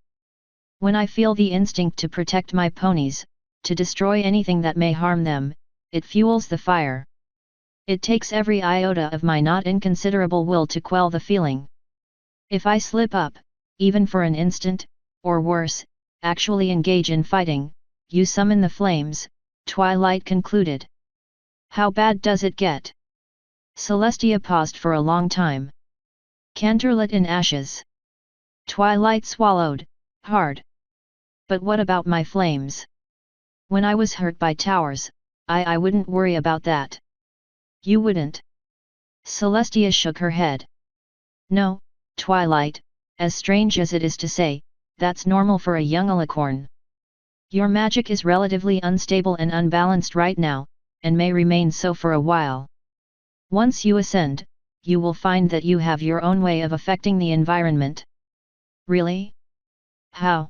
When I feel the instinct to protect my ponies, to destroy anything that may harm them, it fuels the fire. It takes every iota of my not inconsiderable will to quell the feeling. If I slip up, even for an instant, or worse, actually engage in fighting, you summon the flames, Twilight concluded. How bad does it get? Celestia paused for a long time. Canterlet in ashes. Twilight swallowed, hard. But what about my flames? When I was hurt by towers, I wouldn't worry about that. You wouldn't? Celestia shook her head. No, Twilight, as strange as it is to say, that's normal for a young alicorn. Your magic is relatively unstable and unbalanced right now, and may remain so for a while. Once you ascend, you will find that you have your own way of affecting the environment. Really? How?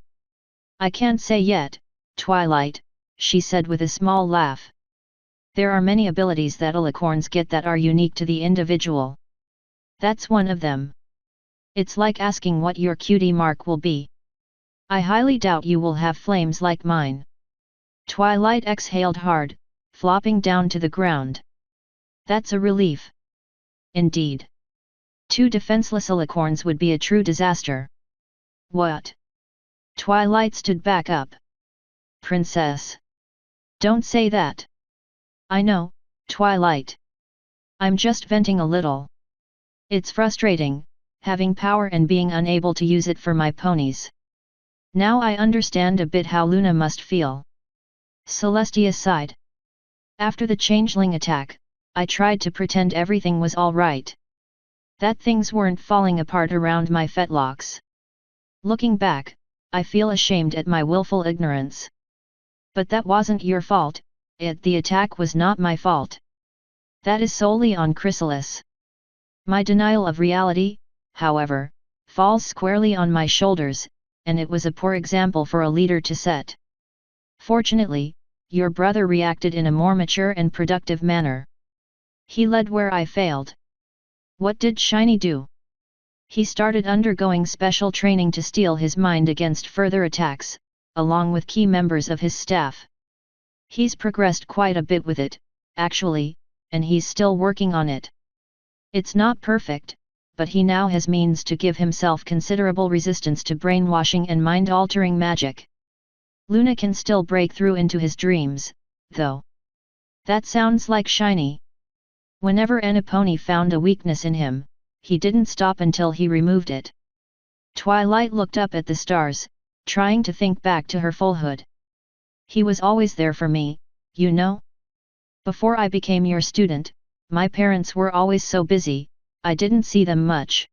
I can't say yet, Twilight, she said with a small laugh. There are many abilities that alicorns get that are unique to the individual. That's one of them. It's like asking what your cutie mark will be. I highly doubt you will have flames like mine. Twilight exhaled hard, flopping down to the ground. That's a relief. Indeed. Two defenseless alicorns would be a true disaster. What? Twilight stood back up. Princess. Don't say that. I know, Twilight. I'm just venting a little. It's frustrating, having power and being unable to use it for my ponies. Now I understand a bit how Luna must feel. Celestia sighed. After the changeling attack, I tried to pretend everything was all right. That things weren't falling apart around my fetlocks. Looking back, I feel ashamed at my willful ignorance. But that wasn't your fault, the attack was not my fault. That is solely on Chrysalis. My denial of reality, however, falls squarely on my shoulders, and it was a poor example for a leader to set. Fortunately, your brother reacted in a more mature and productive manner. He led where I failed. What did Shiny do? He started undergoing special training to steel his mind against further attacks, along with key members of his staff. He's progressed quite a bit with it, actually, and he's still working on it. It's not perfect, but he now has means to give himself considerable resistance to brainwashing and mind-altering magic. Luna can still break through into his dreams, though. That sounds like Shiny. Whenever Ennipony found a weakness in him, he didn't stop until he removed it. Twilight looked up at the stars, trying to think back to her foalhood. He was always there for me, you know? Before I became your student, my parents were always so busy, I didn't see them much.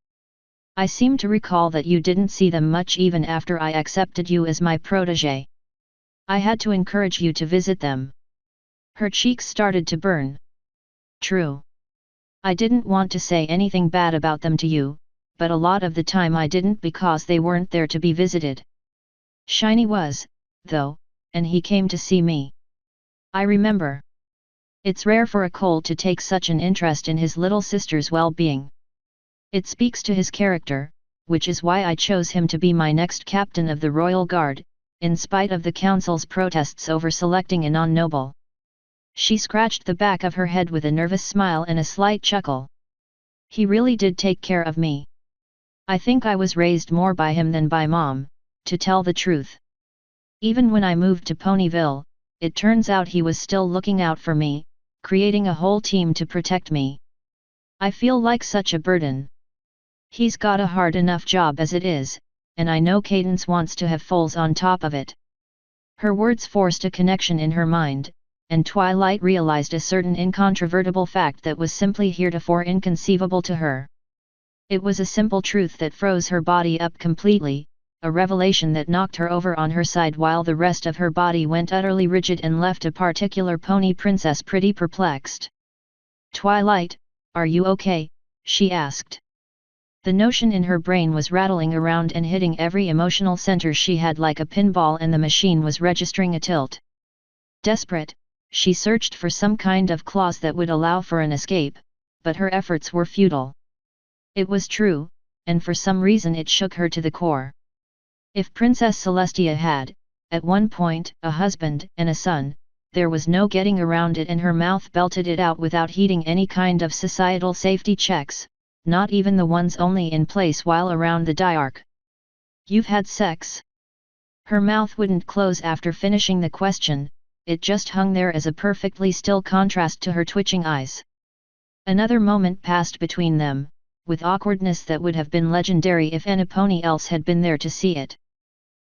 I seem to recall that you didn't see them much even after I accepted you as my protégé. I had to encourage you to visit them. Her cheeks started to burn. True. I didn't want to say anything bad about them to you, but a lot of the time I didn't because they weren't there to be visited. Shiny was, though, and he came to see me. I remember. It's rare for a Cole to take such an interest in his little sister's well-being. It speaks to his character, which is why I chose him to be my next captain of the Royal Guard, in spite of the Council's protests over selecting a non-noble. She scratched the back of her head with a nervous smile and a slight chuckle. He really did take care of me. I think I was raised more by him than by Mom, to tell the truth. Even when I moved to Ponyville, it turns out he was still looking out for me, creating a whole team to protect me. I feel like such a burden. He's got a hard enough job as it is, and I know Cadence wants to have foals on top of it. Her words forced a connection in her mind, and Twilight realized a certain incontrovertible fact that was simply heretofore inconceivable to her. It was a simple truth that froze her body up completely, a revelation that knocked her over on her side while the rest of her body went utterly rigid and left a particular pony princess pretty perplexed. "Twilight, are you okay?" she asked. The notion in her brain was rattling around and hitting every emotional center she had like a pinball, and the machine was registering a tilt. Desperate, she searched for some kind of clause that would allow for an escape, but her efforts were futile. It was true, and for some reason it shook her to the core. If Princess Celestia had, at one point, a husband and a son, there was no getting around it, and her mouth belted it out without heeding any kind of societal safety checks, not even the ones only in place while around the Diarch. "You've had sex?" Her mouth wouldn't close after finishing the question, it just hung there as a perfectly still contrast to her twitching eyes. Another moment passed between them, with awkwardness that would have been legendary if anybody else had been there to see it.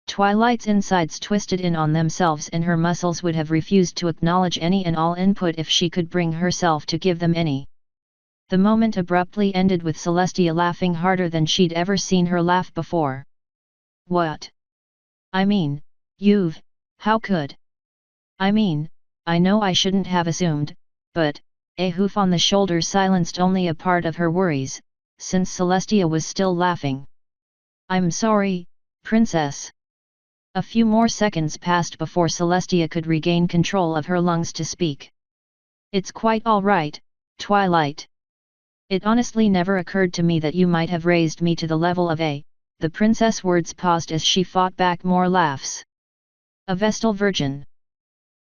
Twilight's insides twisted in on themselves, and her muscles would have refused to acknowledge any and all input if she could bring herself to give them any. The moment abruptly ended with Celestia laughing harder than she'd ever seen her laugh before. "What? I mean, how could? I mean, I know I shouldn't have assumed, but," a hoof on the shoulder silenced only a part of her worries, since Celestia was still laughing. "I'm sorry, Princess." A few more seconds passed before Celestia could regain control of her lungs to speak. "It's quite all right, Twilight. It honestly never occurred to me that you might have raised me to the level of the princess." Words paused as she fought back more laughs. "A Vestal Virgin."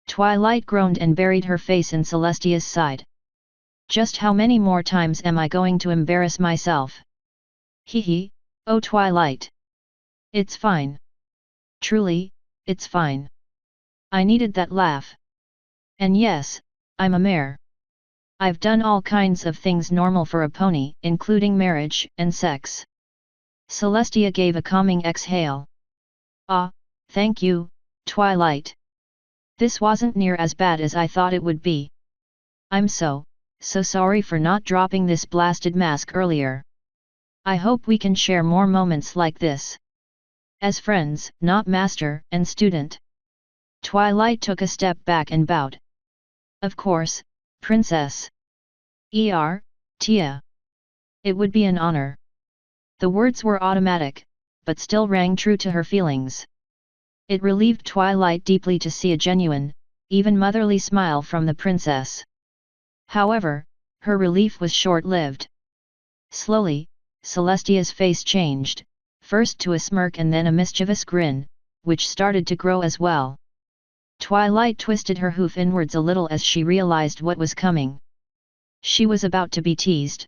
Twilight groaned and buried her face in Celestia's side. "Just how many more times am I going to embarrass myself?" "Hee, oh Twilight. It's fine. Truly, it's fine. I needed that laugh. And yes, I'm a mare. I've done all kinds of things normal for a pony, including marriage and sex." Celestia gave a calming exhale. "Ah, thank you, Twilight. This wasn't near as bad as I thought it would be. I'm so sorry for not dropping this blasted mask earlier. I hope we can share more moments like this. As friends, not master and student." Twilight took a step back and bowed. "Of course, Princess. Tia. It would be an honor." The words were automatic, but still rang true to her feelings. It relieved Twilight deeply to see a genuine, even motherly smile from the princess. However, her relief was short-lived. Slowly, Celestia's face changed, first to a smirk and then a mischievous grin, which started to grow as well. Twilight twisted her hoof inwards a little as she realized what was coming. She was about to be teased.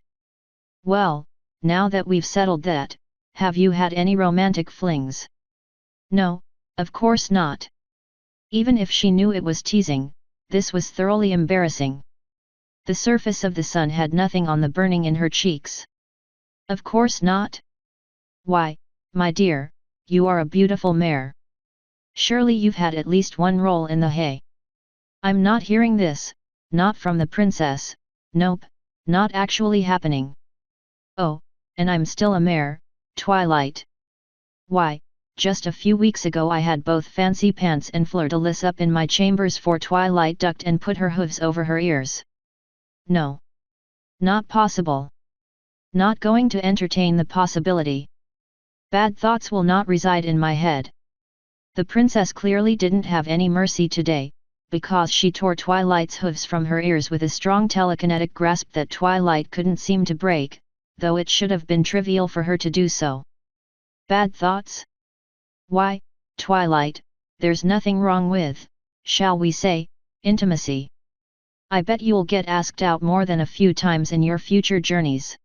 "Well, now that we've settled that, have you had any romantic flings?" "No, of course not." Even if she knew it was teasing, This was thoroughly embarrassing. The surface of the sun had nothing on the burning in her cheeks. Of course not. Why, my dear, you are a beautiful mare. Surely you've had at least one roll in the hay. I'm not hearing this, not from the princess, nope, not actually happening. Oh, and I'm still a mare, Twilight. Why, just a few weeks ago I had both Fancy Pants and Fleur-de-Lis up in my chambers for Twilight ducked and put her hooves over her ears. No. Not possible. Not going to entertain the possibility. Bad thoughts will not reside in my head. The princess clearly didn't have any mercy today, because she tore Twilight's hooves from her ears with a strong telekinetic grasp that Twilight couldn't seem to break, though it should have been trivial for her to do so. Bad thoughts? Why, Twilight, there's nothing wrong with, shall we say, intimacy. I bet you'll get asked out more than a few times in your future journeys.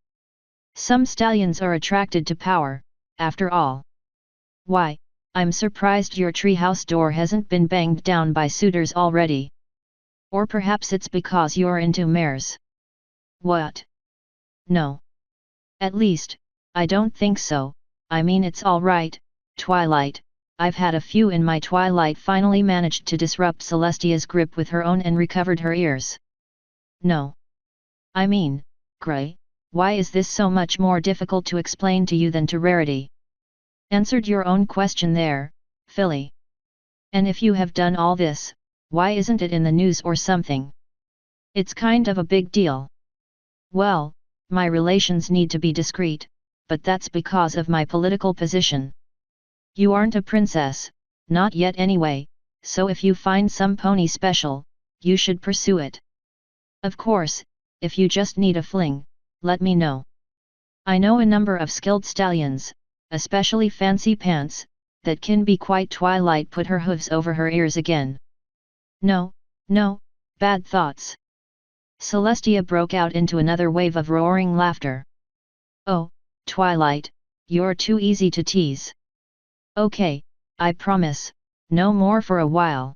Some stallions are attracted to power, after all. Why, I'm surprised your treehouse door hasn't been banged down by suitors already. Or perhaps it's because you're into mares. What? No. At least, I don't think so. I mean, it's all right, Twilight. I've had a few in my Twilight finally managed to disrupt Celestia's grip with her own and recovered her ears. No. I mean, Grey, why is this so much more difficult to explain to you than to Rarity? Answered your own question there, filly. And if you have done all this, why isn't it in the news or something? It's kind of a big deal. Well, my relations need to be discreet, but that's because of my political position. You aren't a princess, not yet anyway, so if you find some pony special, you should pursue it. Of course, if you just need a fling, let me know. I know a number of skilled stallions, especially Fancy Pants, that can be quite. Twilight put her hooves over her ears again. No, no, bad thoughts. Celestia broke out into another wave of roaring laughter. Oh, Twilight, you're too easy to tease. Okay, I promise, no more for a while.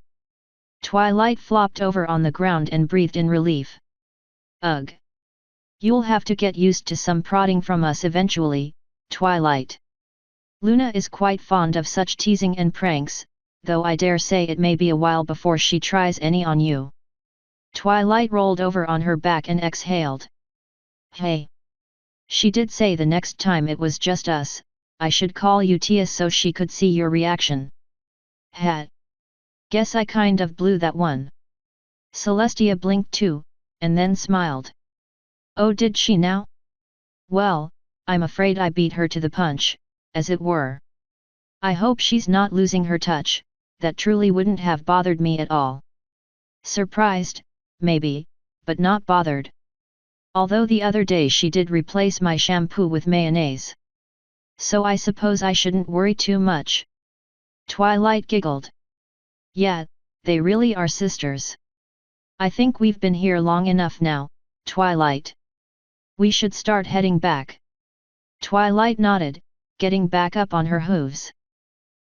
Twilight flopped over on the ground and breathed in relief. Ugh. You'll have to get used to some prodding from us eventually, Twilight. Luna is quite fond of such teasing and pranks, though I dare say it may be a while before she tries any on you. Twilight rolled over on her back and exhaled. Hey. She did say the next time it was just us, I should call you Tia so she could see your reaction. Hat. Guess I kind of blew that one. Celestia blinked too, and then smiled. Oh, did she now? Well, I'm afraid I beat her to the punch, as it were. I hope she's not losing her touch, that truly wouldn't have bothered me at all. Surprised, maybe, but not bothered. Although the other day she did replace my shampoo with mayonnaise. So I suppose I shouldn't worry too much. Twilight giggled. Yeah, they really are sisters. I think we've been here long enough now, Twilight. We should start heading back. Twilight nodded, getting back up on her hooves.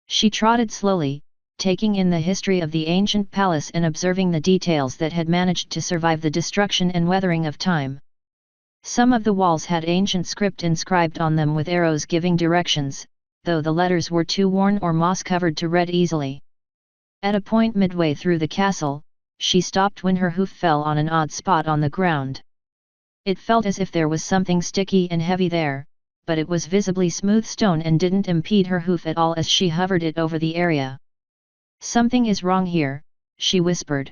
She trotted slowly, taking in the history of the ancient palace and observing the details that had managed to survive the destruction and weathering of time. Some of the walls had ancient script inscribed on them with arrows giving directions, though the letters were too worn or moss-covered to read easily. At a point midway through the castle, she stopped when her hoof fell on an odd spot on the ground. It felt as if there was something sticky and heavy there, but it was visibly smooth stone and didn't impede her hoof at all as she hovered it over the area. Something is wrong here, she whispered.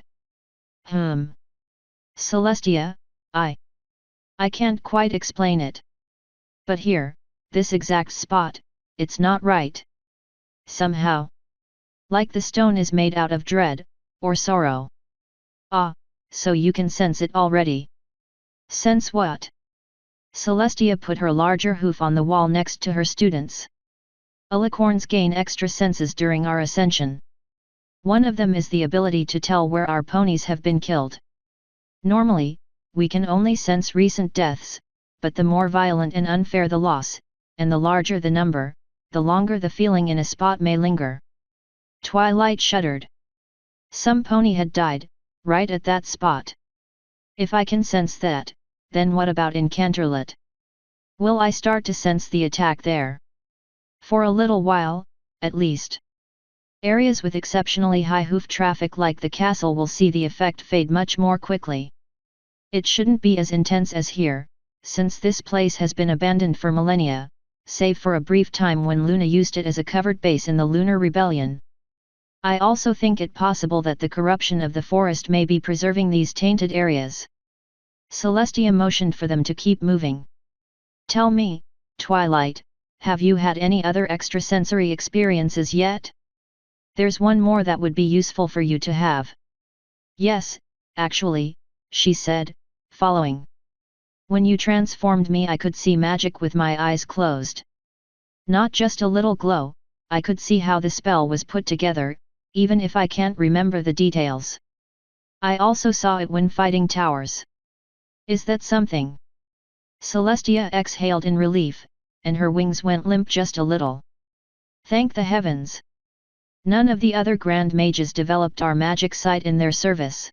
Celestia, I can't quite explain it. But here, this exact spot, it's not right. Somehow. Like the stone is made out of dread, or sorrow. Ah, so you can sense it already. Sense what? Celestia put her larger hoof on the wall next to her students. Alicorns gain extra senses during our ascension. One of them is the ability to tell where our ponies have been killed. Normally, we can only sense recent deaths, but the more violent and unfair the loss, and the larger the number, the longer the feeling in a spot may linger. Twilight shuddered. Some pony had died, right at that spot. If I can sense that, then what about in Canterlot? Will I start to sense the attack there? For a little while, at least. Areas with exceptionally high hoof traffic like the castle will see the effect fade much more quickly. It shouldn't be as intense as here, since this place has been abandoned for millennia, save for a brief time when Luna used it as a covered base in the Lunar Rebellion. I also think it possible that the corruption of the forest may be preserving these tainted areas. Celestia motioned for them to keep moving. Tell me, Twilight, have you had any other extrasensory experiences yet? There's one more that would be useful for you to have. Yes, actually, she said, following. When you transformed me I could see magic with my eyes closed. Not just a little glow, I could see how the spell was put together, even if I can't remember the details. I also saw it when fighting towers. Is that something? Celestia exhaled in relief, and her wings went limp just a little. Thank the heavens! None of the other Grand Mages developed our magic sight in their service.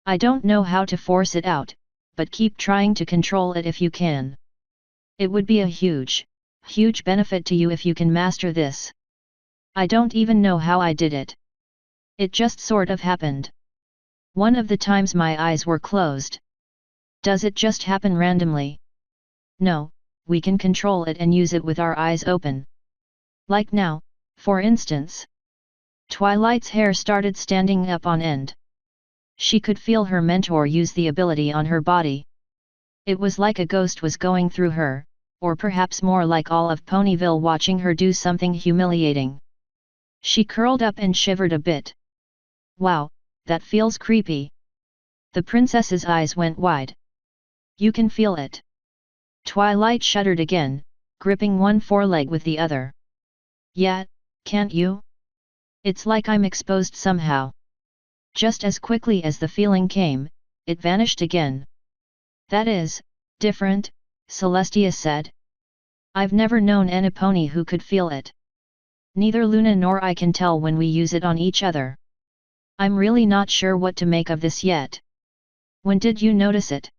I don't know how to force it out, but keep trying to control it if you can. It would be a huge benefit to you if you can master this. I don't even know how I did it. It just sort of happened. One of the times my eyes were closed. Does it just happen randomly? No, we can control it and use it with our eyes open. Like now, for instance. Twilight's hair started standing up on end. She could feel her mentor use the ability on her body. It was like a ghost was going through her, or perhaps more like all of Ponyville watching her do something humiliating. She curled up and shivered a bit. Wow, that feels creepy. The princess's eyes went wide. You can feel it. Twilight shuddered again, gripping one foreleg with the other. Yeah, can't you? It's like I'm exposed somehow. Just as quickly as the feeling came, it vanished again. That is different, Celestia said. I've never known any pony who could feel it. Neither Luna nor I can tell when we use it on each other. I'm really not sure what to make of this yet. When did you notice it?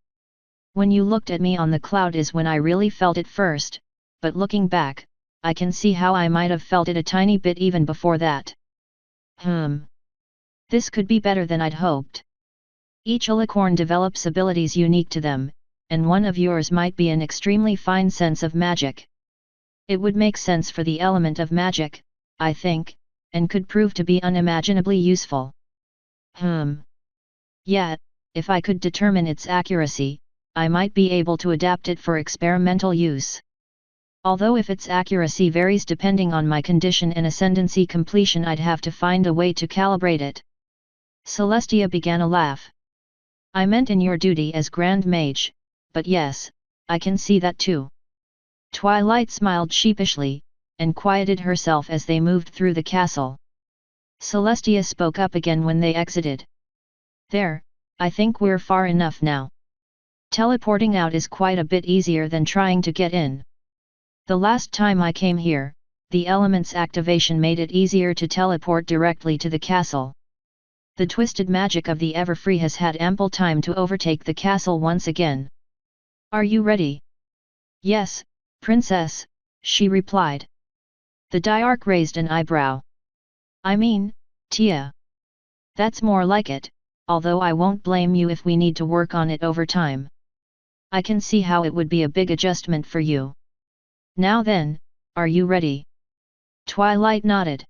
When you looked at me on the cloud is when I really felt it first, but looking back, I can see how I might have felt it a tiny bit even before that. This could be better than I'd hoped. Each alicorn develops abilities unique to them, and one of yours might be an extremely fine sense of magic. It would make sense for the element of magic, I think, and could prove to be unimaginably useful. Yeah, if I could determine its accuracy, I might be able to adapt it for experimental use. Although if its accuracy varies depending on my condition and ascendancy completion I'd have to find a way to calibrate it. Celestia began a laugh. I meant in your duty as Grand Mage, but yes, I can see that too. Twilight smiled sheepishly, and quieted herself as they moved through the castle. Celestia spoke up again when they exited. There, I think we're far enough now. Teleporting out is quite a bit easier than trying to get in. The last time I came here, the element's activation made it easier to teleport directly to the castle. The twisted magic of the Everfree has had ample time to overtake the castle once again. Are you ready? Yes, Princess, she replied. The Diarch raised an eyebrow. I mean, Tia. That's more like it, although I won't blame you if we need to work on it over time. I can see how it would be a big adjustment for you. Now then, are you ready? Twilight nodded.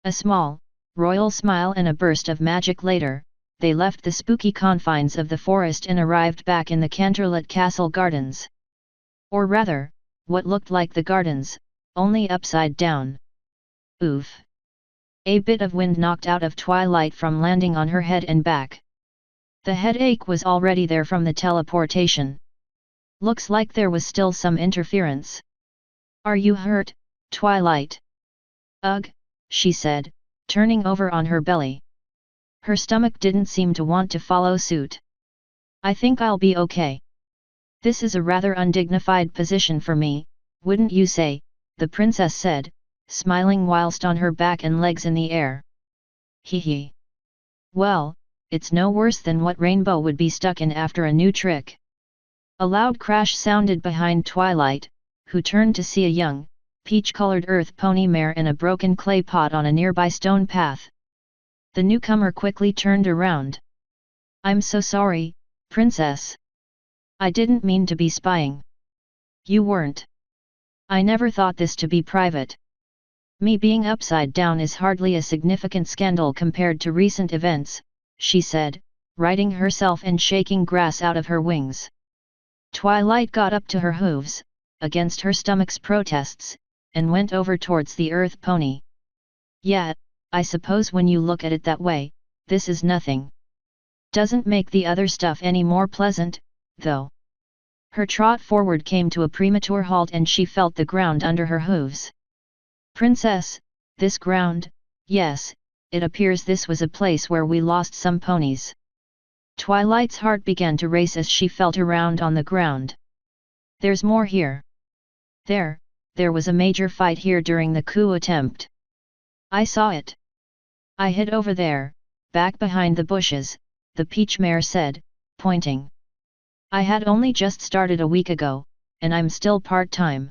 A small, royal smile and a burst of magic later, they left the spooky confines of the forest and arrived back in the Canterlot Castle gardens. Or rather, what looked like the gardens, only upside down. Oof! A bit of wind knocked out of Twilight from landing on her head and back. The headache was already there from the teleportation. Looks like there was still some interference. Are you hurt, Twilight? Ugh, she said, turning over on her belly. Her stomach didn't seem to want to follow suit. I think I'll be okay. This is a rather undignified position for me, wouldn't you say, the princess said, smiling whilst on her back and legs in the air. Hee hee. Well, it's no worse than what Rainbow would be stuck in after a new trick. A loud crash sounded behind Twilight, who turned to see a young, peach-colored earth pony mare in a broken clay pot on a nearby stone path. The newcomer quickly turned around. "I'm so sorry, Princess. I didn't mean to be spying." "You weren't. I never thought this to be private. Me being upside down is hardly a significant scandal compared to recent events," she said, righting herself and shaking grass out of her wings. Twilight got up to her hooves, against her stomach's protests, and went over towards the earth pony. "Yeah, I suppose when you look at it that way, this is nothing. Doesn't make the other stuff any more pleasant, though." Her trot forward came to a premature halt and she felt the ground under her hooves. "Princess, this ground, yes, it appears this was a place where we lost some ponies." Twilight's heart began to race as she felt around on the ground. "There's more here. There was a major fight here during the coup attempt. I saw it. I hid over there, back behind the bushes," the peach mare said, pointing. "I had only just started a week ago, and I'm still part-time.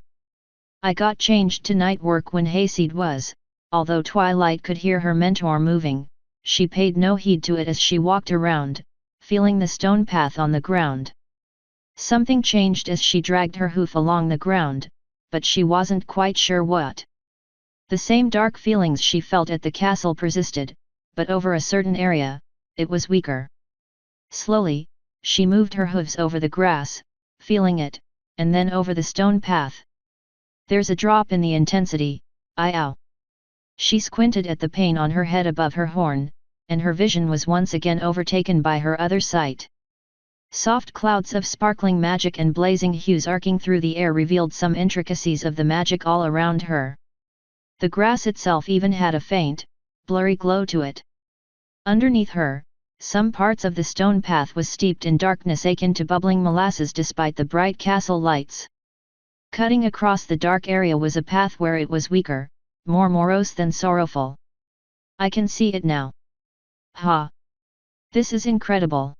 I got changed to night work when hayseed was." Although Twilight could hear her mentor moving, she paid no heed to it as she walked around, feeling the stone path on the ground. Something changed as she dragged her hoof along the ground, but she wasn't quite sure what. The same dark feelings she felt at the castle persisted, but over a certain area, it was weaker. Slowly, she moved her hooves over the grass, feeling it, and then over the stone path. "There's a drop in the intensity, ow." She squinted at the pain on her head above her horn, and her vision was once again overtaken by her other sight. Soft clouds of sparkling magic and blazing hues arcing through the air revealed some intricacies of the magic all around her. The grass itself even had a faint, blurry glow to it. Underneath her, some parts of the stone path was steeped in darkness akin to bubbling molasses despite the bright castle lights. Cutting across the dark area was a path where it was weaker, more morose than sorrowful. "I can see it now. Ha! This is incredible."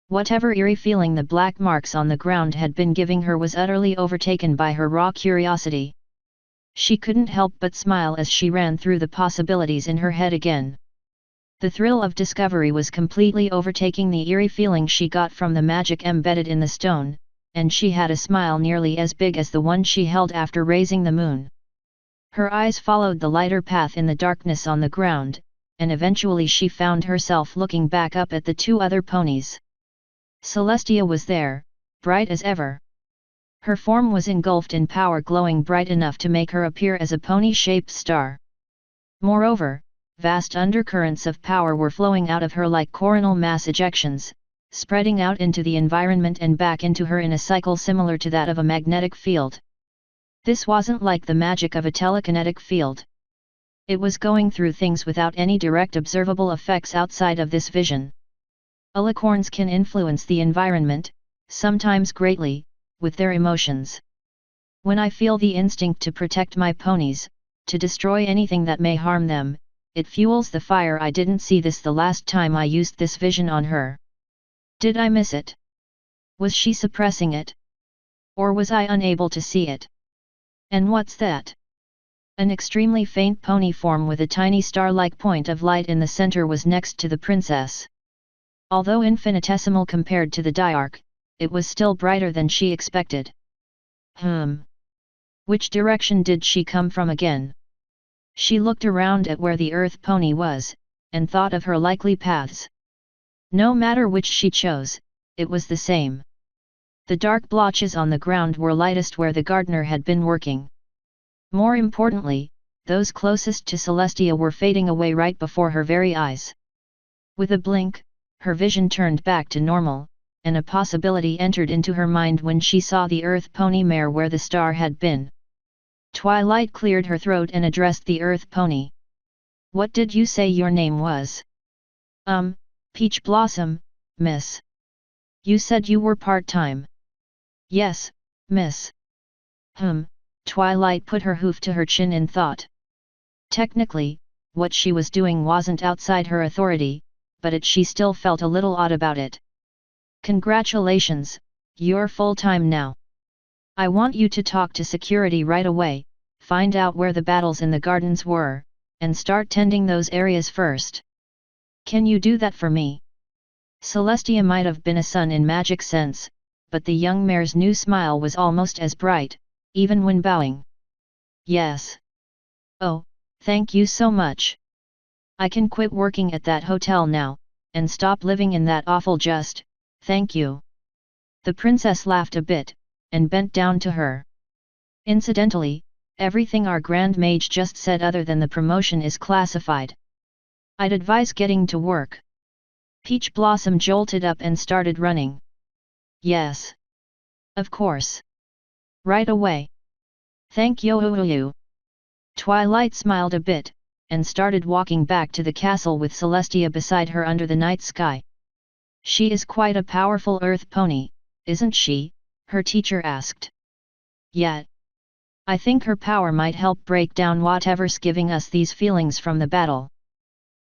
Whatever eerie feeling the black marks on the ground had been giving her was utterly overtaken by her raw curiosity. She couldn't help but smile as she ran through the possibilities in her head again. The thrill of discovery was completely overtaking the eerie feeling she got from the magic embedded in the stone, and she had a smile nearly as big as the one she held after raising the moon. Her eyes followed the lighter path in the darkness on the ground, and eventually she found herself looking back up at the two other ponies. Celestia was there, bright as ever. Her form was engulfed in power glowing bright enough to make her appear as a pony-shaped star. Moreover, vast undercurrents of power were flowing out of her like coronal mass ejections, spreading out into the environment and back into her in a cycle similar to that of a magnetic field. This wasn't like the magic of a telekinetic field. It was going through things without any direct observable effects outside of this vision. Alicorns can influence the environment, sometimes greatly, with their emotions. When I feel the instinct to protect my ponies, to destroy anything that may harm them, it fuels the fire. I didn't see this the last time I used this vision on her. Did I miss it? Was she suppressing it? Or was I unable to see it? And what's that? An extremely faint pony form with a tiny star-like point of light in the center was next to the princess. Although infinitesimal compared to the diarch, it was still brighter than she expected. Which direction did she come from again? She looked around at where the earth pony was, and thought of her likely paths. No matter which she chose, it was the same. The dark blotches on the ground were lightest where the gardener had been working. More importantly, those closest to Celestia were fading away right before her very eyes. With a blink, her vision turned back to normal, and a possibility entered into her mind when she saw the earth pony mare where the star had been. Twilight cleared her throat and addressed the earth pony. "What did you say your name was?" Peach Blossom, miss." "You said you were part-time." "Yes, miss." Twilight put her hoof to her chin in thought. Technically, what she was doing wasn't outside her authority, she still felt a little odd about it. Congratulations, you're full-time now. I want you to talk to security right away, find out where the battles in the gardens were, and start tending those areas first. Can you do that for me? Celestia might have been a son in magic sense, but the young mare's new smile was almost as bright, even when bowing. Yes. Oh, thank you so much. I can quit working at that hotel now, and stop living in that awful thank you. The princess laughed a bit, and bent down to her. Incidentally, everything our Grand Mage just said other than the promotion is classified. I'd advise getting to work. Peach Blossom jolted up and started running. Yes. Of course. Right away. Thank you. Twilight smiled a bit, and started walking back to the castle with Celestia beside her under the night sky. She is quite a powerful earth pony, isn't she? Her teacher asked. Yeah. I think her power might help break down whatever's giving us these feelings from the battle.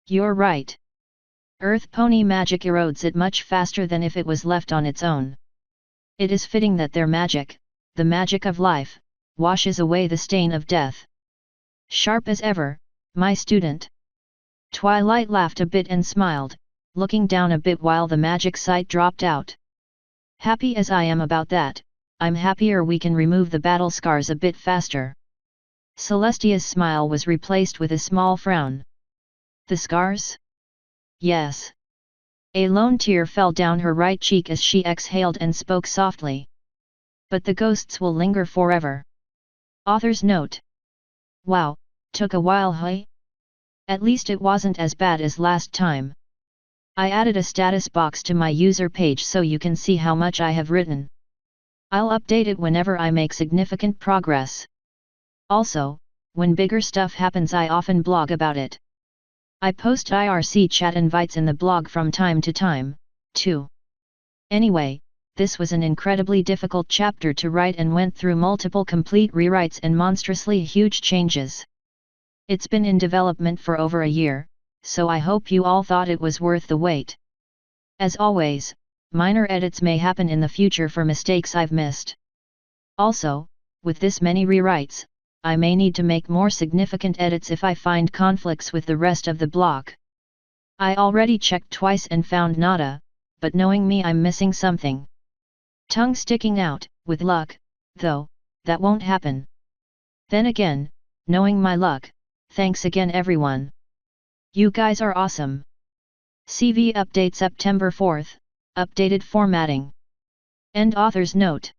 You're right. Earth pony magic erodes it much faster than if it was left on its own. It is fitting that their magic, the magic of life, washes away the stain of death. Sharp as ever, my student. Twilight laughed a bit and smiled, looking down a bit while the magic sight dropped out. Happy as I am about that, I'm happier we can remove the battle scars a bit faster. Celestia's smile was replaced with a small frown. The scars? Yes. A lone tear fell down her right cheek as she exhaled and spoke softly. But the ghosts will linger forever. Author's note. Wow, took a while, hey? At least it wasn't as bad as last time. I added a status box to my user page so you can see how much I have written. I'll update it whenever I make significant progress. Also, when bigger stuff happens I often blog about it. I post IRC chat invites in the blog from time to time, too. Anyway, this was an incredibly difficult chapter to write and went through multiple complete rewrites and monstrously huge changes. It's been in development for over a year, so I hope you all thought it was worth the wait. As always, minor edits may happen in the future for mistakes I've missed. Also, with this many rewrites, I may need to make more significant edits if I find conflicts with the rest of the block. I already checked twice and found nada, but knowing me I'm missing something. Tongue sticking out, with luck, though, that won't happen. Then again, knowing my luck, thanks again everyone. You guys are awesome. CV update September 4th, updated formatting. End author's note.